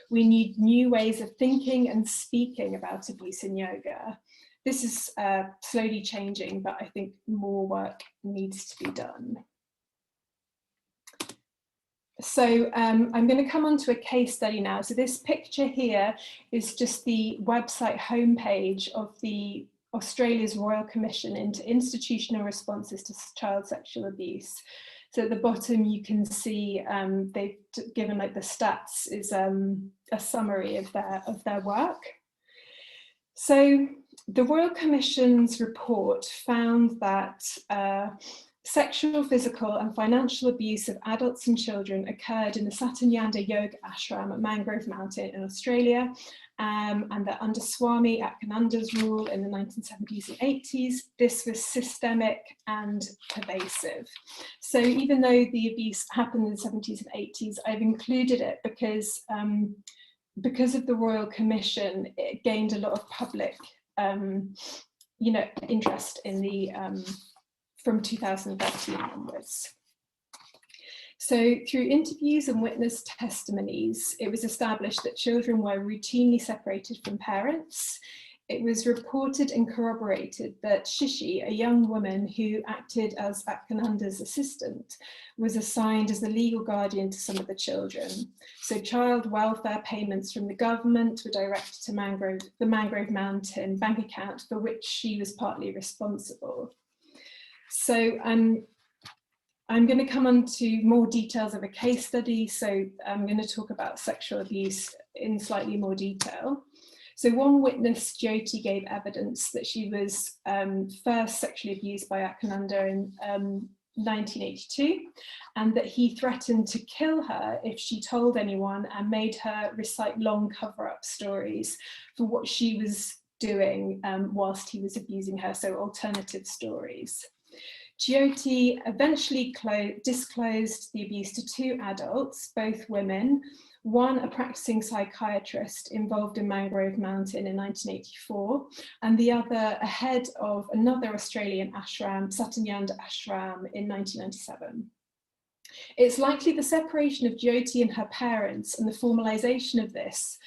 C: We need new ways of thinking and speaking about abuse in yoga. This is slowly changing, but I think more work needs to be done. So I'm going to come on to a case study now. So this picture here is just the website homepage of the Australia's Royal Commission into Institutional Responses to Child Sexual Abuse. So at the bottom you can see they've given like the stats is a summary of their work. So the Royal Commission's report found that sexual, physical and financial abuse of adults and children occurred in the Satyananda Yoga Ashram at Mangrove Mountain in Australia, and that under Swami Atkananda's rule in the 1970s and 80s, this was systemic and pervasive. So even though the abuse happened in the 70s and 80s, I've included it because of the Royal Commission, it gained a lot of public interest in the from 2013 onwards. So through interviews and witness testimonies, it was established that children were routinely separated from parents. It was reported and corroborated that Shishi, a young woman who acted as Atkananda's assistant, was assigned as the legal guardian to some of the children. So child welfare payments from the government were directed to the Mangrove Mountain bank account, for which she was partly responsible. So I'm going to come on to more details of a case study. So I'm going to talk about sexual abuse in slightly more detail. So one witness, Jyoti, gave evidence that she was first sexually abused by Atkananda 1982, and that he threatened to kill her if she told anyone, and made her recite long cover-up stories for what she was doing whilst he was abusing her, so alternative stories. Jyoti eventually disclosed the abuse to 2 adults, both women, one a practicing psychiatrist involved in Mangrove Mountain in 1984, and the other a head of another Australian ashram, Satyanyanda Ashram, in 1997. It's likely the separation of Jyoti and her parents and the formalisation of this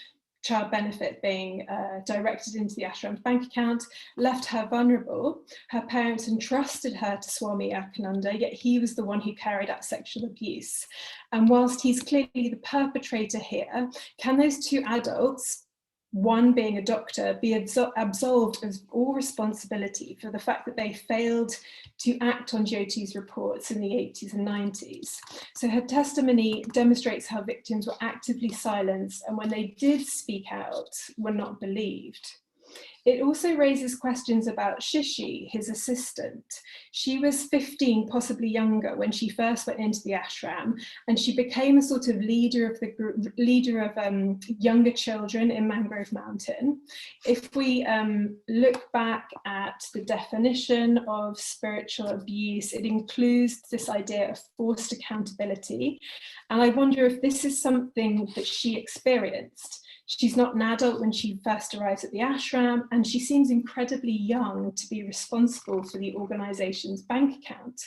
C: child benefit being directed into the ashram's bank account left her vulnerable. Her parents entrusted her to Swami Akananda, yet he was the one who carried out sexual abuse. And whilst he's clearly the perpetrator here, can those 2 adults, one being a doctor, be absolved of all responsibility for the fact that they failed to act on Jyoti's reports in the 80s and 90s? So her testimony demonstrates how victims were actively silenced, and when they did speak out, were not believed. It also raises questions about Shishi, his assistant. She was 15, possibly younger, when she first went into the ashram, and she became a sort of leader of the group, younger children in Mangrove Mountain. If we look back at the definition of spiritual abuse, it includes this idea of forced accountability. And I wonder if this is something that she experienced. She's not an adult when she first arrives at the ashram, and she seems incredibly young to be responsible for the organisation's bank account.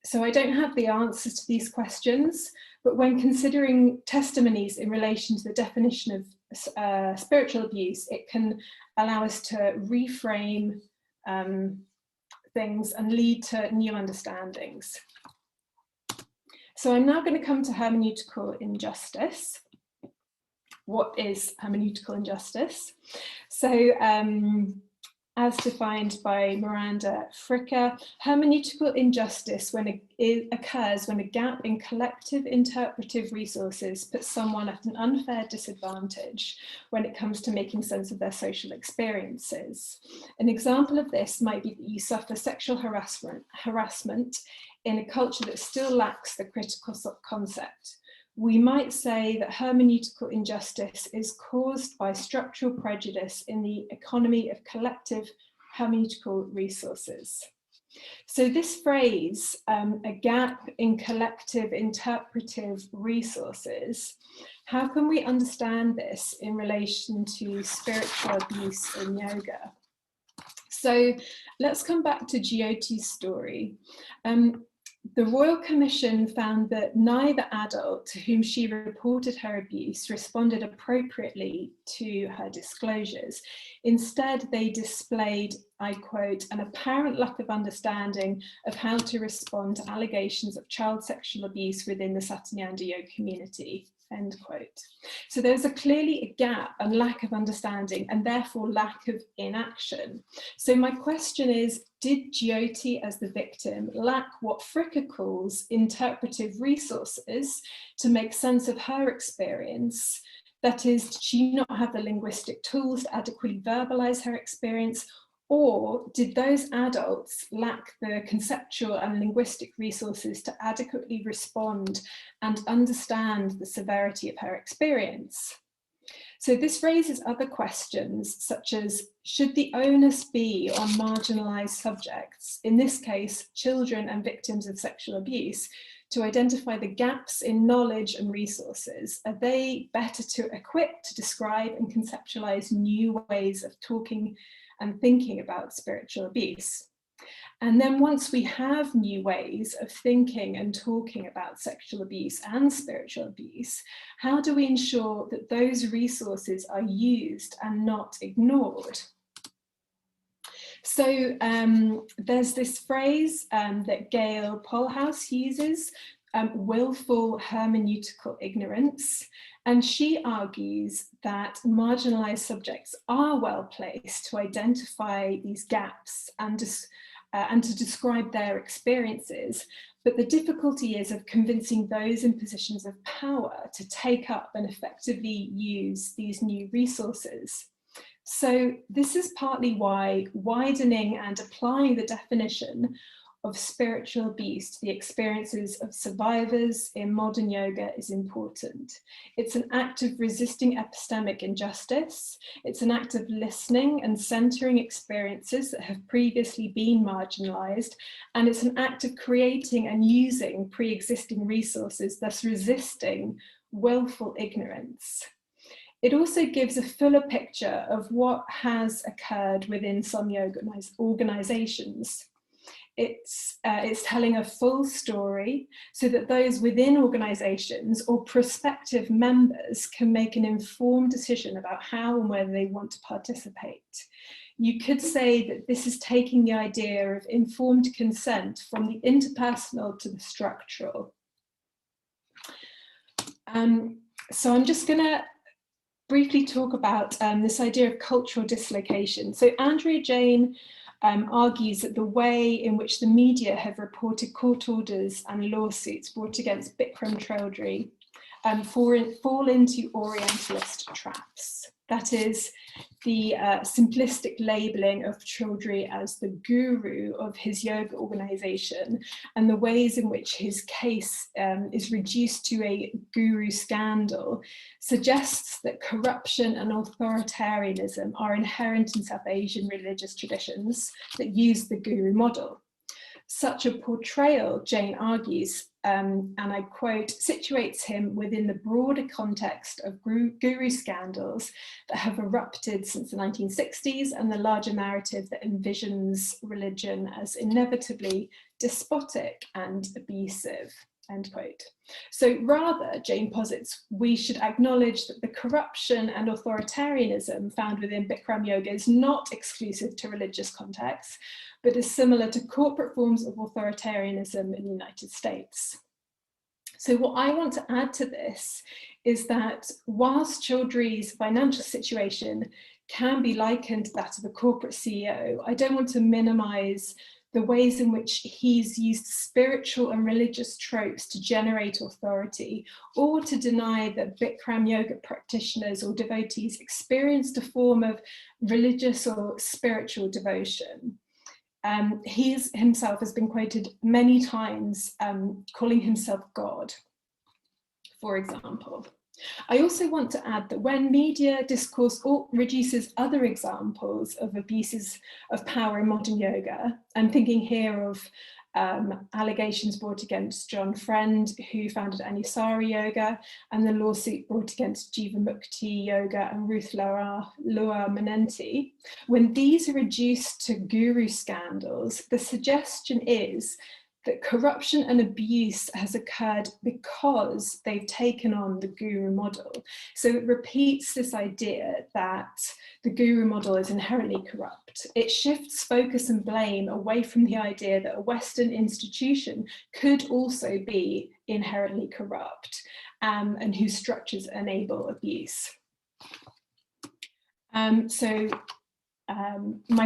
C: So I don't have the answers to these questions, but when considering testimonies in relation to the definition of spiritual abuse, it can allow us to reframe things and lead to new understandings. So I'm now going to come to hermeneutical injustice. What is hermeneutical injustice? So as defined by Miranda Fricker, hermeneutical injustice occurs when a gap in collective interpretive resources puts someone at an unfair disadvantage when it comes to making sense of their social experiences. An example of this might be that you suffer sexual harassment in a culture that still lacks the critical concept. We might say that hermeneutical injustice is caused by structural prejudice in the economy of collective hermeneutical resources. So this phrase, a gap in collective interpretive resources, how can we understand this in relation to spiritual abuse in yoga? So let's come back to Jyoti's story. The Royal Commission found that neither adult to whom she reported her abuse responded appropriately to her disclosures. Instead, they displayed, I quote, an apparent lack of understanding of how to respond to allegations of child sexual abuse within the Satyanyanda Yoga community, end quote. So there's clearly a gap and lack of understanding, and therefore lack of inaction. So my question is, did Jyoti as the victim lack what Fricker calls interpretive resources to make sense of her experience? That is, did she not have the linguistic tools to adequately verbalize her experience? Or did those adults lack the conceptual and linguistic resources to adequately respond and understand the severity of her experience? So this raises other questions, such as, should the onus be on marginalised subjects, in this case, children and victims of sexual abuse, to identify the gaps in knowledge and resources? Are they better equipped to describe and conceptualise new ways of talking and thinking about spiritual abuse? And then once we have new ways of thinking and talking about sexual abuse and spiritual abuse, how do we ensure that those resources are used and not ignored? So there's this phrase that Gail Polhouse uses, willful hermeneutical ignorance. And she argues that marginalised subjects are well placed to identify these gaps and to describe their experiences. But the difficulty is of convincing those in positions of power to take up and effectively use these new resources. So this is partly why widening and applying the definition of spiritual abuse to the experiences of survivors in modern yoga is important. It's an act of resisting epistemic injustice. It's an act of listening and centering experiences that have previously been marginalized. And it's an act of creating and using pre-existing resources, thus resisting willful ignorance. It also gives a fuller picture of what has occurred within some yoga organizations. It's telling a full story so that those within organizations or prospective members can make an informed decision about how and whether they want to participate. You could say that this is taking the idea of informed consent from the interpersonal to the structural. So I'm just going to briefly talk about this idea of cultural dislocation. So Andrea Jane argues that the way in which the media have reported court orders and lawsuits brought against Bikram Chaudhry fall into Orientalist traps. That is, the simplistic labeling of Chaudhry as the guru of his yoga organization, and the ways in which his case is reduced to a guru scandal suggests that corruption and authoritarianism are inherent in South Asian religious traditions that use the guru model. Such a portrayal, Jane argues, and I quote, situates him within the broader context of guru scandals that have erupted since the 1960s and the larger narrative that envisions religion as inevitably despotic and abusive, end quote. So rather, Jane posits, we should acknowledge that the corruption and authoritarianism found within Bikram yoga is not exclusive to religious contexts, but is similar to corporate forms of authoritarianism in the United States. So what I want to add to this is that whilst Chaudhry's financial situation can be likened to that of a corporate CEO, I don't want to minimize the ways in which he's used spiritual and religious tropes to generate authority, or to deny that Bikram yoga practitioners or devotees experienced a form of religious or spiritual devotion. He himself has been quoted many times calling himself God, for example. I also want to add that when media discourse reduces other examples of abuses of power in modern yoga, I'm thinking here of allegations brought against John Friend, who founded Anusari Yoga, and the lawsuit brought against Jivamukti Yoga and Ruth Loa Manenti. When these are reduced to guru scandals, the suggestion is that corruption and abuse has occurred because they've taken on the guru model. So it repeats this idea that the guru model is inherently corrupt. It shifts focus and blame away from the idea that a Western institution could also be inherently corrupt and whose structures enable abuse. My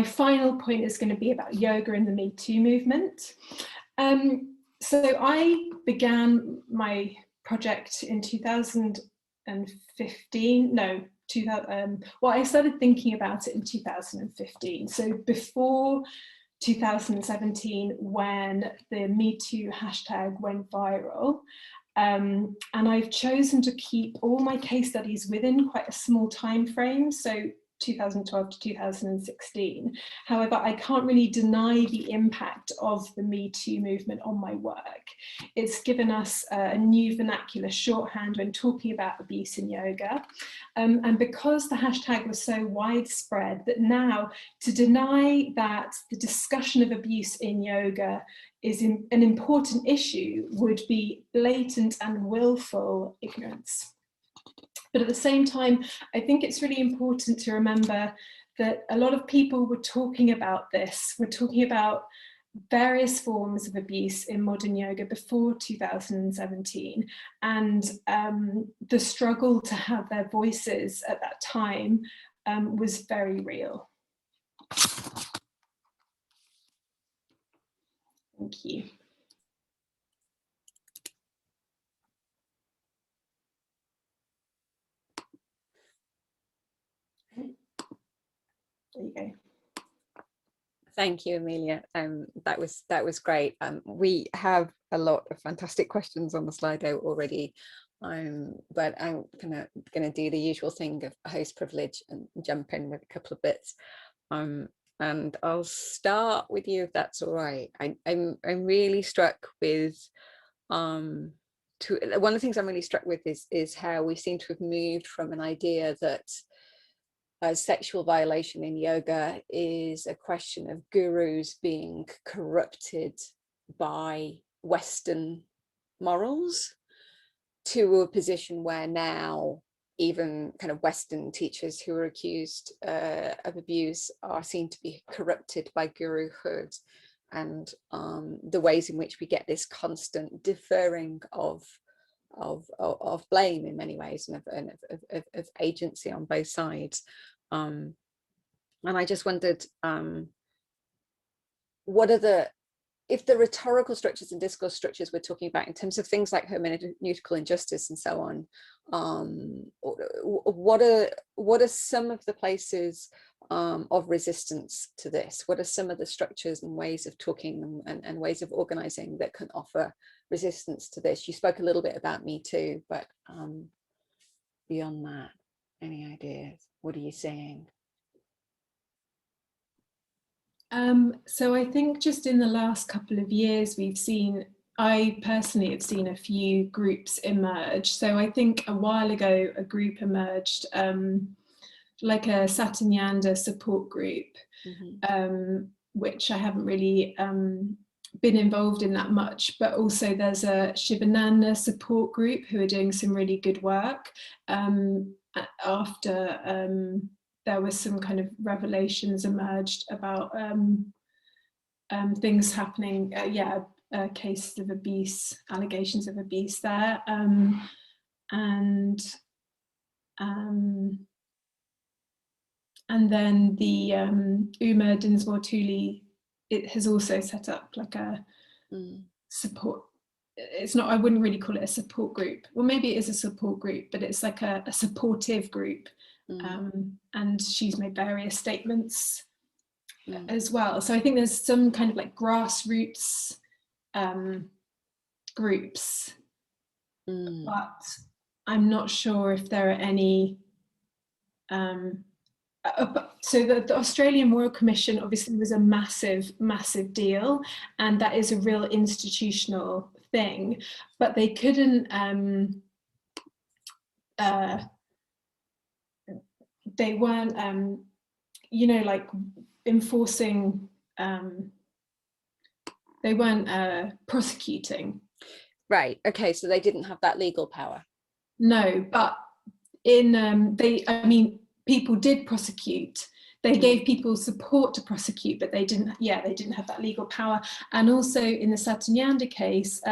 C: final point is going to be about yoga and the Me Too movement. So I began my project in 2015, well, I started thinking about it in 2015. So before 2017, when the Me Too hashtag went viral. And I've chosen to keep all my case studies within quite a small time frame. So 2012 to 2016. However, I can't really deny the impact of the Me Too movement on my work. It's given us a new vernacular shorthand when talking about abuse in yoga. And because the hashtag was so widespread, that now to deny that the discussion of abuse in yoga is an important issue would be blatant and willful ignorance. But at the same time, I think it's really important to remember that a lot of people were talking about this. We're talking about various forms of abuse in modern yoga before 2017. And the struggle to have their voices at that time was very real. Thank you. There you go.
A: Thank you, Amelia. That was great. We have a lot of fantastic questions on the Slido already, but I'm gonna do the usual thing of host privilege and jump in with a couple of bits. And I'll start with you if that's all right. I'm really struck with one of the things I'm really struck with is how we seem to have moved from an idea that sexual violation in yoga is a question of gurus being corrupted by Western morals, to a position where now even kind of Western teachers who are accused of abuse are seen to be corrupted by guruhood, and the ways in which we get this constant deferring of blame in many ways, and of agency on both sides. And I just wondered, what are if the rhetorical structures and discourse structures we're talking about in terms of things like hermeneutical injustice and so on, what are some of the places of resistance to this? What are some of the structures and ways of talking and ways of organizing that can offer resistance to this? You spoke a little bit about Me Too, but beyond that, any ideas? What are you saying?
C: So I think just in the last couple of years, I personally have seen a few groups emerge. So I think a while ago, a group emerged, like a Satyananda support group, which I haven't really been involved in that much, but also there's a Shivananda support group who are doing some really good work after there was some kind of revelations emerged about things happening, cases of abuse, allegations of abuse there, and then the Uma Dinsmore Tooley, it has also set up like a support. It's not, I wouldn't really call it a support group. Well, maybe it is a support group, but it's like a supportive group. And she's made various statements as well. So I think there's some kind of like grassroots groups, but I'm not sure if there are any. So the Australian Royal Commission obviously was a massive deal, and that is a real institutional thing, but they couldn't they weren't like enforcing, they weren't prosecuting.
A: Right, okay, so they didn't have that legal power.
C: No, but in people did prosecute. They gave people support to prosecute, but they didn't have that legal power. And also in the Satyananda case,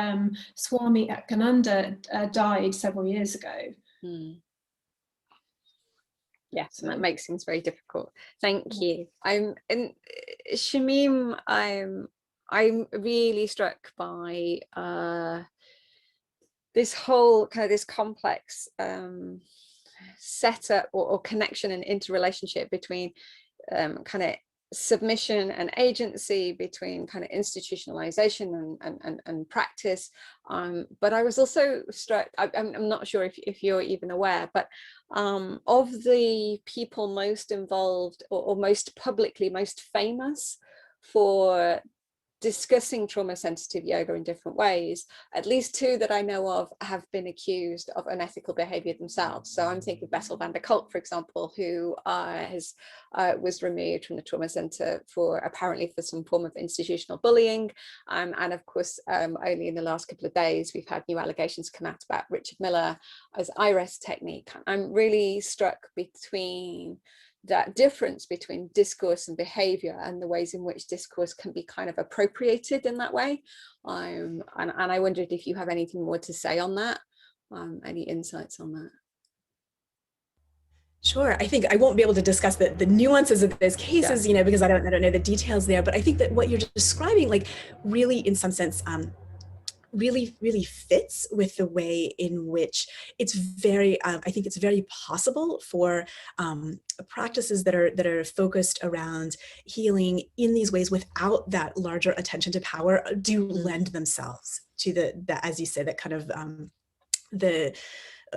C: Swami Akkananda died several years ago.
A: Yes, and that makes things very difficult. Thank you. Shameem, I'm really struck by this whole kind of this complex setup or connection and interrelationship between kind of submission and agency, between kind of institutionalization and practice, but I was also struck, I'm not sure if you're even aware, but of the people most involved or most publicly most famous for discussing trauma sensitive yoga in different ways, at least two that I know of have been accused of unethical behavior themselves. So I'm thinking Bessel van der Kolk, for example, who was removed from the trauma center apparently for some form of institutional bullying, and of course only in the last couple of days we've had new allegations come out about Richard Miller as IRES technique. I'm really struck between that difference between discourse and behavior and the ways in which discourse can be kind of appropriated in that way. And I wondered if you have anything more to say on that, any insights on that?
B: Sure. I think I won't be able to discuss the nuances of those cases, because I don't know the details there. But I think that what you're describing, like, really, in some sense, really fits with the way in which it's very, I think it's very possible for practices that are focused around healing in these ways without that larger attention to power do lend themselves to the as you say, that kind of the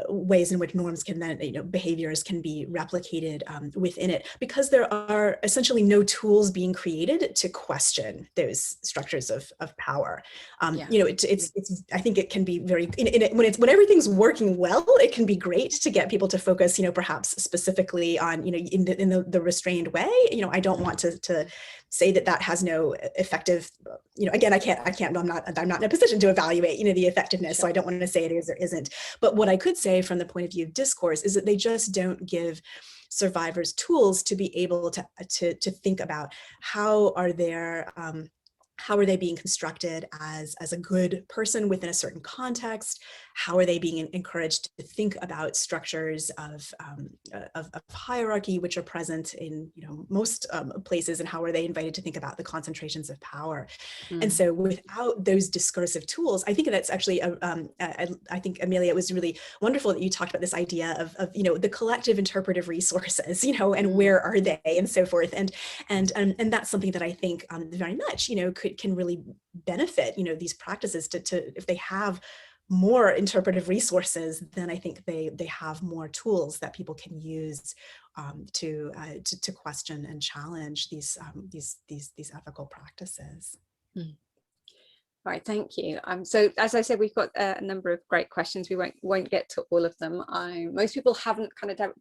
B: ways in which norms can then, behaviors can be replicated within it, because there are essentially no tools being created to question those structures of power. It's I think it can be very, when everything's working well, it can be great to get people to focus, perhaps specifically on, in the restrained way. I don't want to say that has no effective, again, I'm not in a position to evaluate, the effectiveness. Sure. So I don't want to say it is or isn't. But what I could say from the point of view of discourse is that they just don't give survivors tools to be able to think about how are they being constructed as a good person within a certain context? How are they being encouraged to think about structures of hierarchy, which are present in most places, and how are they invited to think about the concentrations of power? And so, without those discursive tools, I think that's actually I think, Amelia, it was really wonderful that you talked about this idea of the collective interpretive resources, and where are they, and so forth, and that's something that I think very much can really benefit these practices to if they have more interpretive resources, then I think they have more tools that people can use to question and challenge these ethical practices.
A: Right, thank you. So as I said, we've got a number of great questions. We won't get to all of them. Most people haven't kind of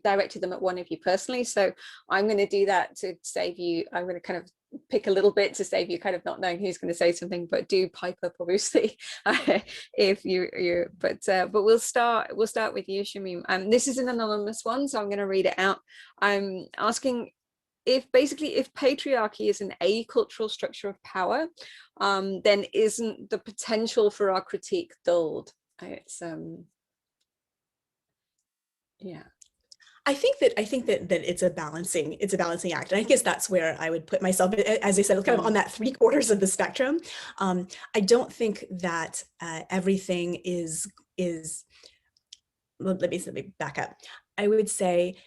A: directed them at one of you personally, so I'm going to do that to save you. I'm going to kind of pick a little bit to save you kind of not knowing who's going to say something, but do pipe up, obviously, if but we'll start with you, Shameem. This is an anonymous one, so I'm going to read it out. I'm asking if patriarchy is an acultural structure of power, then isn't the potential for our critique dulled? It's yeah.
B: I think that it's a balancing act, and I guess that's where I would put myself. As I said, kind of on that 3/4 of the spectrum. I don't think that everything is. Well, let me back up. I would say,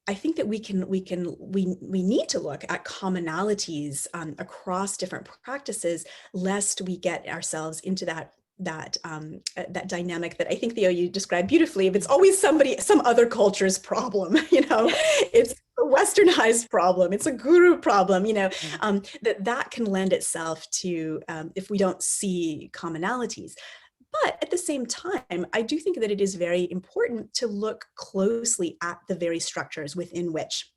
B: I think that we need to look at commonalities across different practices, lest we get ourselves into that dynamic that I think, Theo, you described beautifully. If it's always some other culture's problem, it's a westernized problem, it's a guru problem, that can lend itself to if we don't see commonalities. But at the same time, I do think that it is very important to look closely at the very structures within which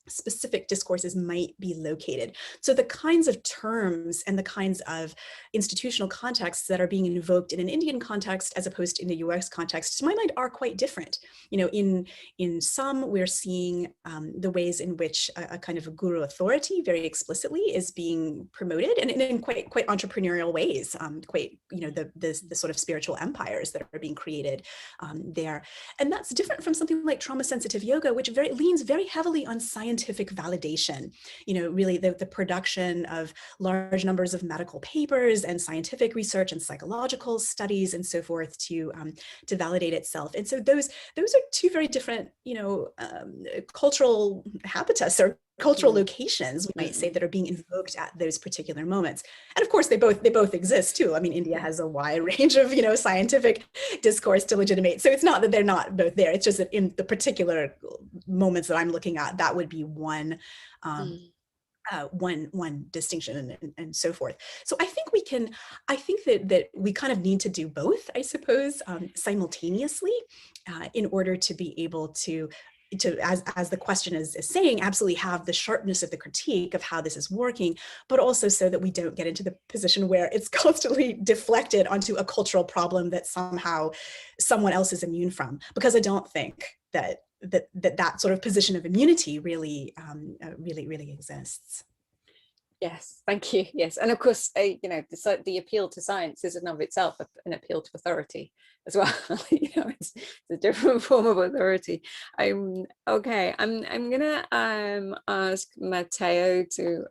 B: specific discourses might be located. So the kinds of terms and the kinds of institutional contexts that are being invoked in an Indian context as opposed to in the US context, to my mind, are quite different. In some, we're seeing the ways in which a kind of a guru authority very explicitly is being promoted, and in quite entrepreneurial ways, the sort of spiritual empires that are being created there. And that's different from something like trauma-sensitive yoga, which leans very heavily on scientific validation, really the production of large numbers of medical papers and scientific research and psychological studies and so forth to validate itself. And so those are two very different, cultural habitus or cultural locations, we might say, that are being invoked at those particular moments. And of course, they both exist too. I mean, India has a wide range of, scientific discourse to legitimate. So it's not that they're not both there. It's just that in the particular moments that I'm looking at, that would be one distinction and so forth. So I think that we kind of need to do both, I suppose, simultaneously, in order to be able to as the question is saying, absolutely have the sharpness of the critique of how this is working, but also so that we don't get into the position where it's constantly deflected onto a cultural problem that somehow someone else is immune from. Because I don't think that sort of position of immunity really exists.
A: Yes, thank you. Yes, and of course, you know, the appeal to science is in of itself an appeal to authority as well. You know, it's a different form of authority. Okay. I'm gonna ask Matteo to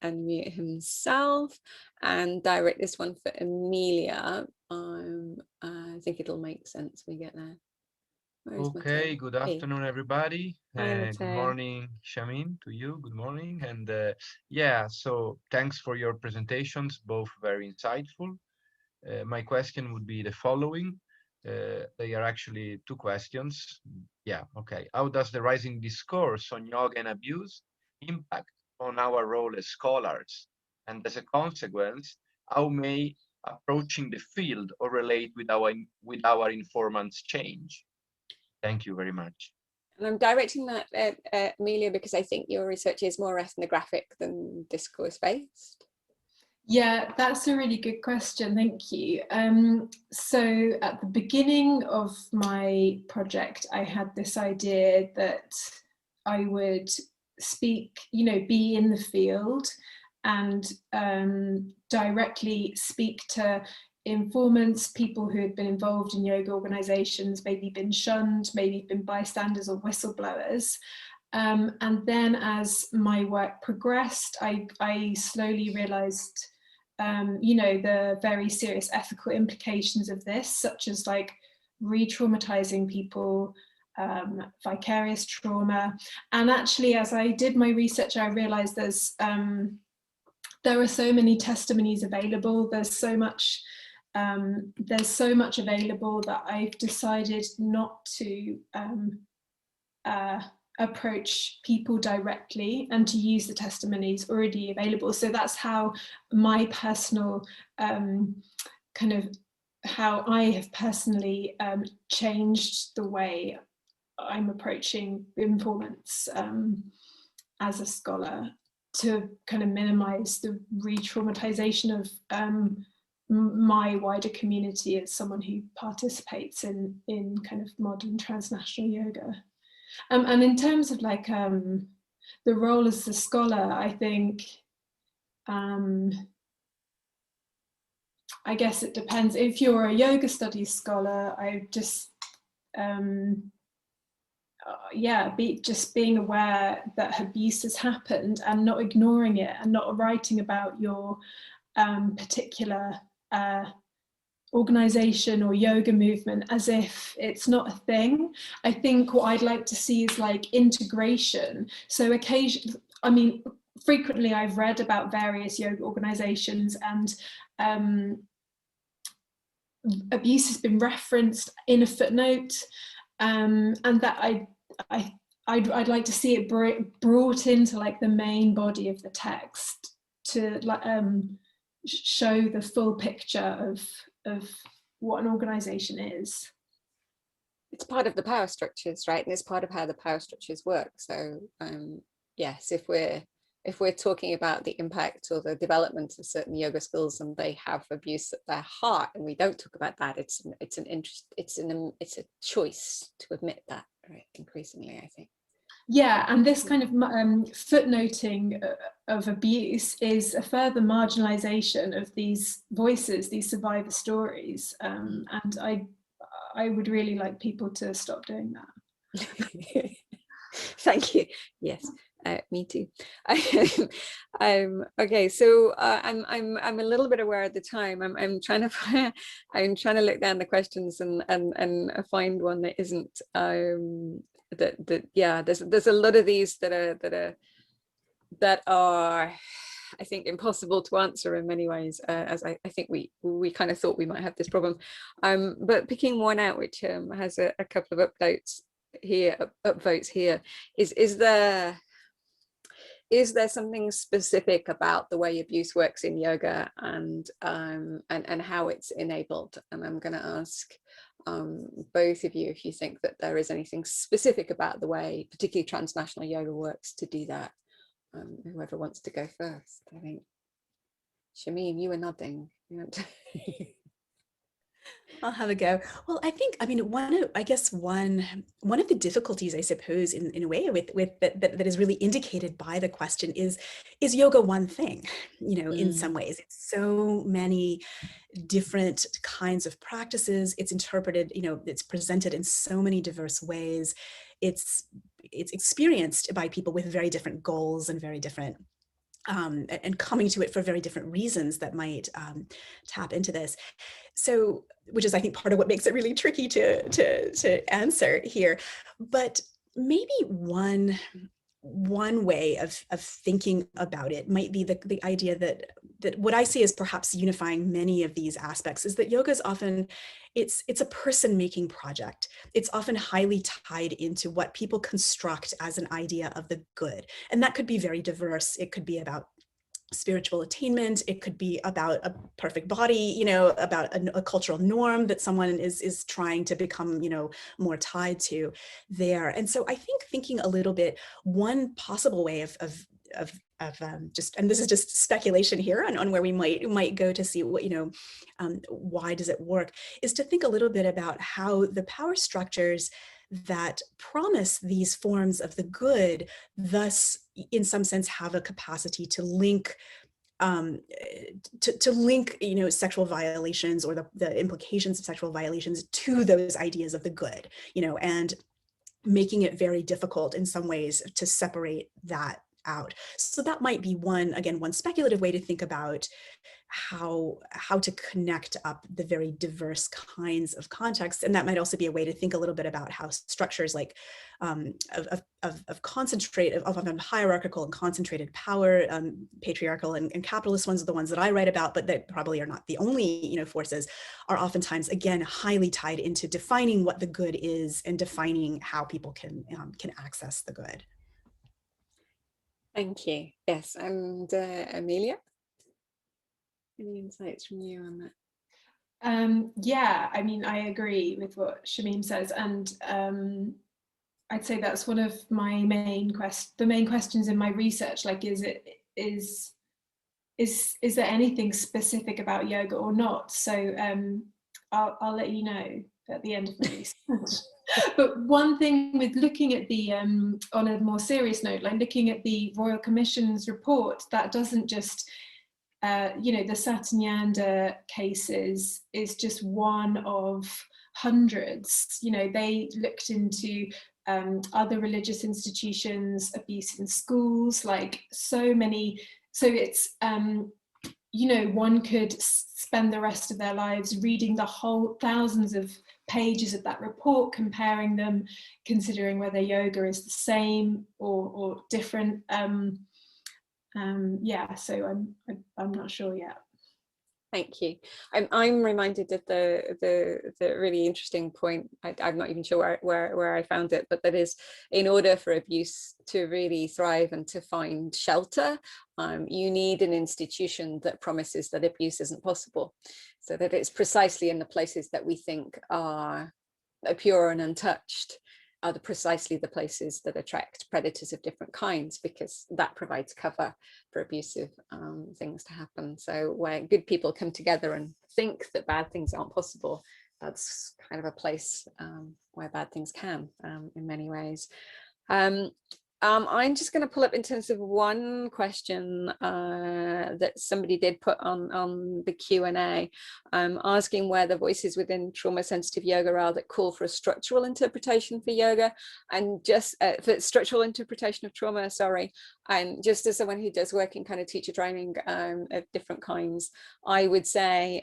A: unmute himself and direct this one for Amelia. I think it'll make sense when we get there.
D: Okay, good afternoon, everybody.
A: Hi,
D: Good
A: Matteo.
D: morning, Shameem, to you. Good morning. And yeah, so thanks for your presentations, both very insightful. My question would be the following. They are actually two questions. Yeah, okay. How does the rising discourse on yoga and abuse impact on our role as scholars? And as a consequence, how may approaching the field or relate with our informants change? Thank you very much.
A: And I'm directing that at Amelia because I think your research is more ethnographic than discourse based.
C: Yeah, that's a really good question. Thank you. So at the beginning of my project, I had this idea that I would speak, you know, be in the field and directly speak to informants, people who had been involved in yoga organizations, maybe been shunned, maybe been bystanders or whistleblowers. And then as my work progressed, I slowly realized, you know, the very serious ethical implications of this, such as like re-traumatizing people, vicarious trauma. And actually, as I did my research, I realized there are so many testimonies available. There's so much available that I've decided not to approach people directly and to use the testimonies already available. So that's how my personal kind of how I have personally changed the way I'm approaching informants as a scholar, to kind of minimize the re-traumatization of my wider community as someone who participates in kind of modern transnational yoga. And in terms of like the role as a scholar, I think I guess it depends. If you're a yoga studies scholar, I just just being aware that abuse has happened and not ignoring it and not writing about your particular organization or yoga movement as if it's not a thing. I think what I'd like to see is like integration. So frequently I've read about various yoga organizations and abuse has been referenced in a footnote, and that I'd like to see it brought into like the main body of the text to like show the full picture of what an organization is.
A: It's part of the power structures, right? And it's part of how the power structures work. So yes, if we're talking about the impact or the development of certain yoga skills and they have abuse at their heart, and we don't talk about that, it's a choice to admit that, right? Increasingly, I think.
C: Yeah, and this kind of footnoting of abuse is a further marginalization of these voices, these survivor stories, and I would really like people to stop doing that.
A: Thank you. Yes, me too. Okay, so I'm a little bit aware of the time. I'm trying to look down the questions and find one that isn't yeah, there's a lot of these that are I think impossible to answer in many ways, as I think we kind of thought we might have this problem, but picking one out which has a couple of upvotes here, is there something specific about the way abuse works in yoga and how it's enabled? And I'm going to ask both of you if you think that there is anything specific about the way particularly transnational yoga works to do that. Whoever wants to go first. I think Shameem, you were nodding.
B: I'll have a go. Well, I mean, one of the difficulties, I suppose, in a way with that is really indicated by the question is yoga one thing? In some ways, it's so many different kinds of practices. It's interpreted, it's presented in so many diverse ways. It's experienced by people with very different goals and very different and coming to it for very different reasons that might tap into this. So, which is, I think, part of what makes it really tricky to answer here. But maybe one way of thinking about it might be the idea that what I see as perhaps unifying many of these aspects is that yoga is often, it's a person-making project. It's often highly tied into what people construct as an idea of the good. And that could be very diverse. It could be about spiritual attainment. It could be about a perfect body, about a cultural norm that someone is trying to become, more tied to there. And so I think thinking a little bit, one possible way of just, and this is just speculation here on where we might go to see what, why does it work, is to think a little bit about how the power structures that promise these forms of the good, thus, in some sense, have a capacity to link sexual violations or the implications of sexual violations to those ideas of the good, and making it very difficult in some ways to separate that out. So that might be one speculative way to think about how to connect up the very diverse kinds of contexts. And that might also be a way to think a little bit about how structures like of hierarchical and concentrated power, patriarchal and capitalist ones are the ones that I write about, but that probably are not the only forces, are oftentimes, again, highly tied into defining what the good is and defining how people can access the good.
A: Thank you. Yes, and Amelia, any insights from you on that?
C: Yeah, I mean, I agree with what Shameem says, and I'd say that's one of my main questions in my research. Like, is there anything specific about yoga or not? So I'll let you know at the end of my research. But one thing with looking at the, on a more serious note, like looking at the Royal Commission's report, that doesn't just, the Satyananda cases is just one of hundreds. They looked into other religious institutions, abuse in schools, like so many. So it's, one could spend the rest of their lives reading the whole thousands of pages of that report, comparing them, considering whether yoga is the same or different. Yeah, so I'm not sure yet.
A: Thank you. I'm reminded of the really interesting point. I'm not even sure where I found it, but that is, in order for abuse to really thrive and to find shelter, you need an institution that promises that abuse isn't possible. So that it's precisely in the places that we think are pure and untouched are precisely the places that attract predators of different kinds, because that provides cover for abusive things to happen. So where good people come together and think that bad things aren't possible, that's kind of a place where bad things can, in many ways. I'm just going to pull up in terms of one question that somebody did put on the Q&A, asking where the voices within trauma-sensitive yoga are that call for a structural interpretation for yoga, and just for structural interpretation of trauma, sorry. And just as someone who does work in kind of teacher training of different kinds, I would say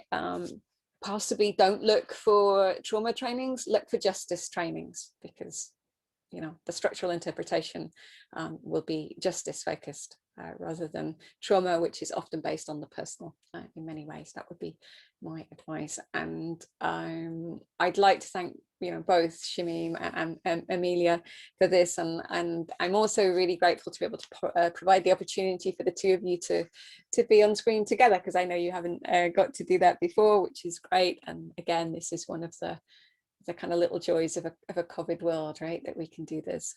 A: possibly don't look for trauma trainings, look for justice trainings, because the structural interpretation will be justice focused rather than trauma, which is often based on the personal in many ways. That would be my advice. And I'd like to thank both Shameem and Amelia for this, and I'm also really grateful to be able to provide the opportunity for the two of you to be on screen together, because I know you haven't got to do that before, which is great. And again, this is one of the kind of little joys of a COVID world, right, that we can do this.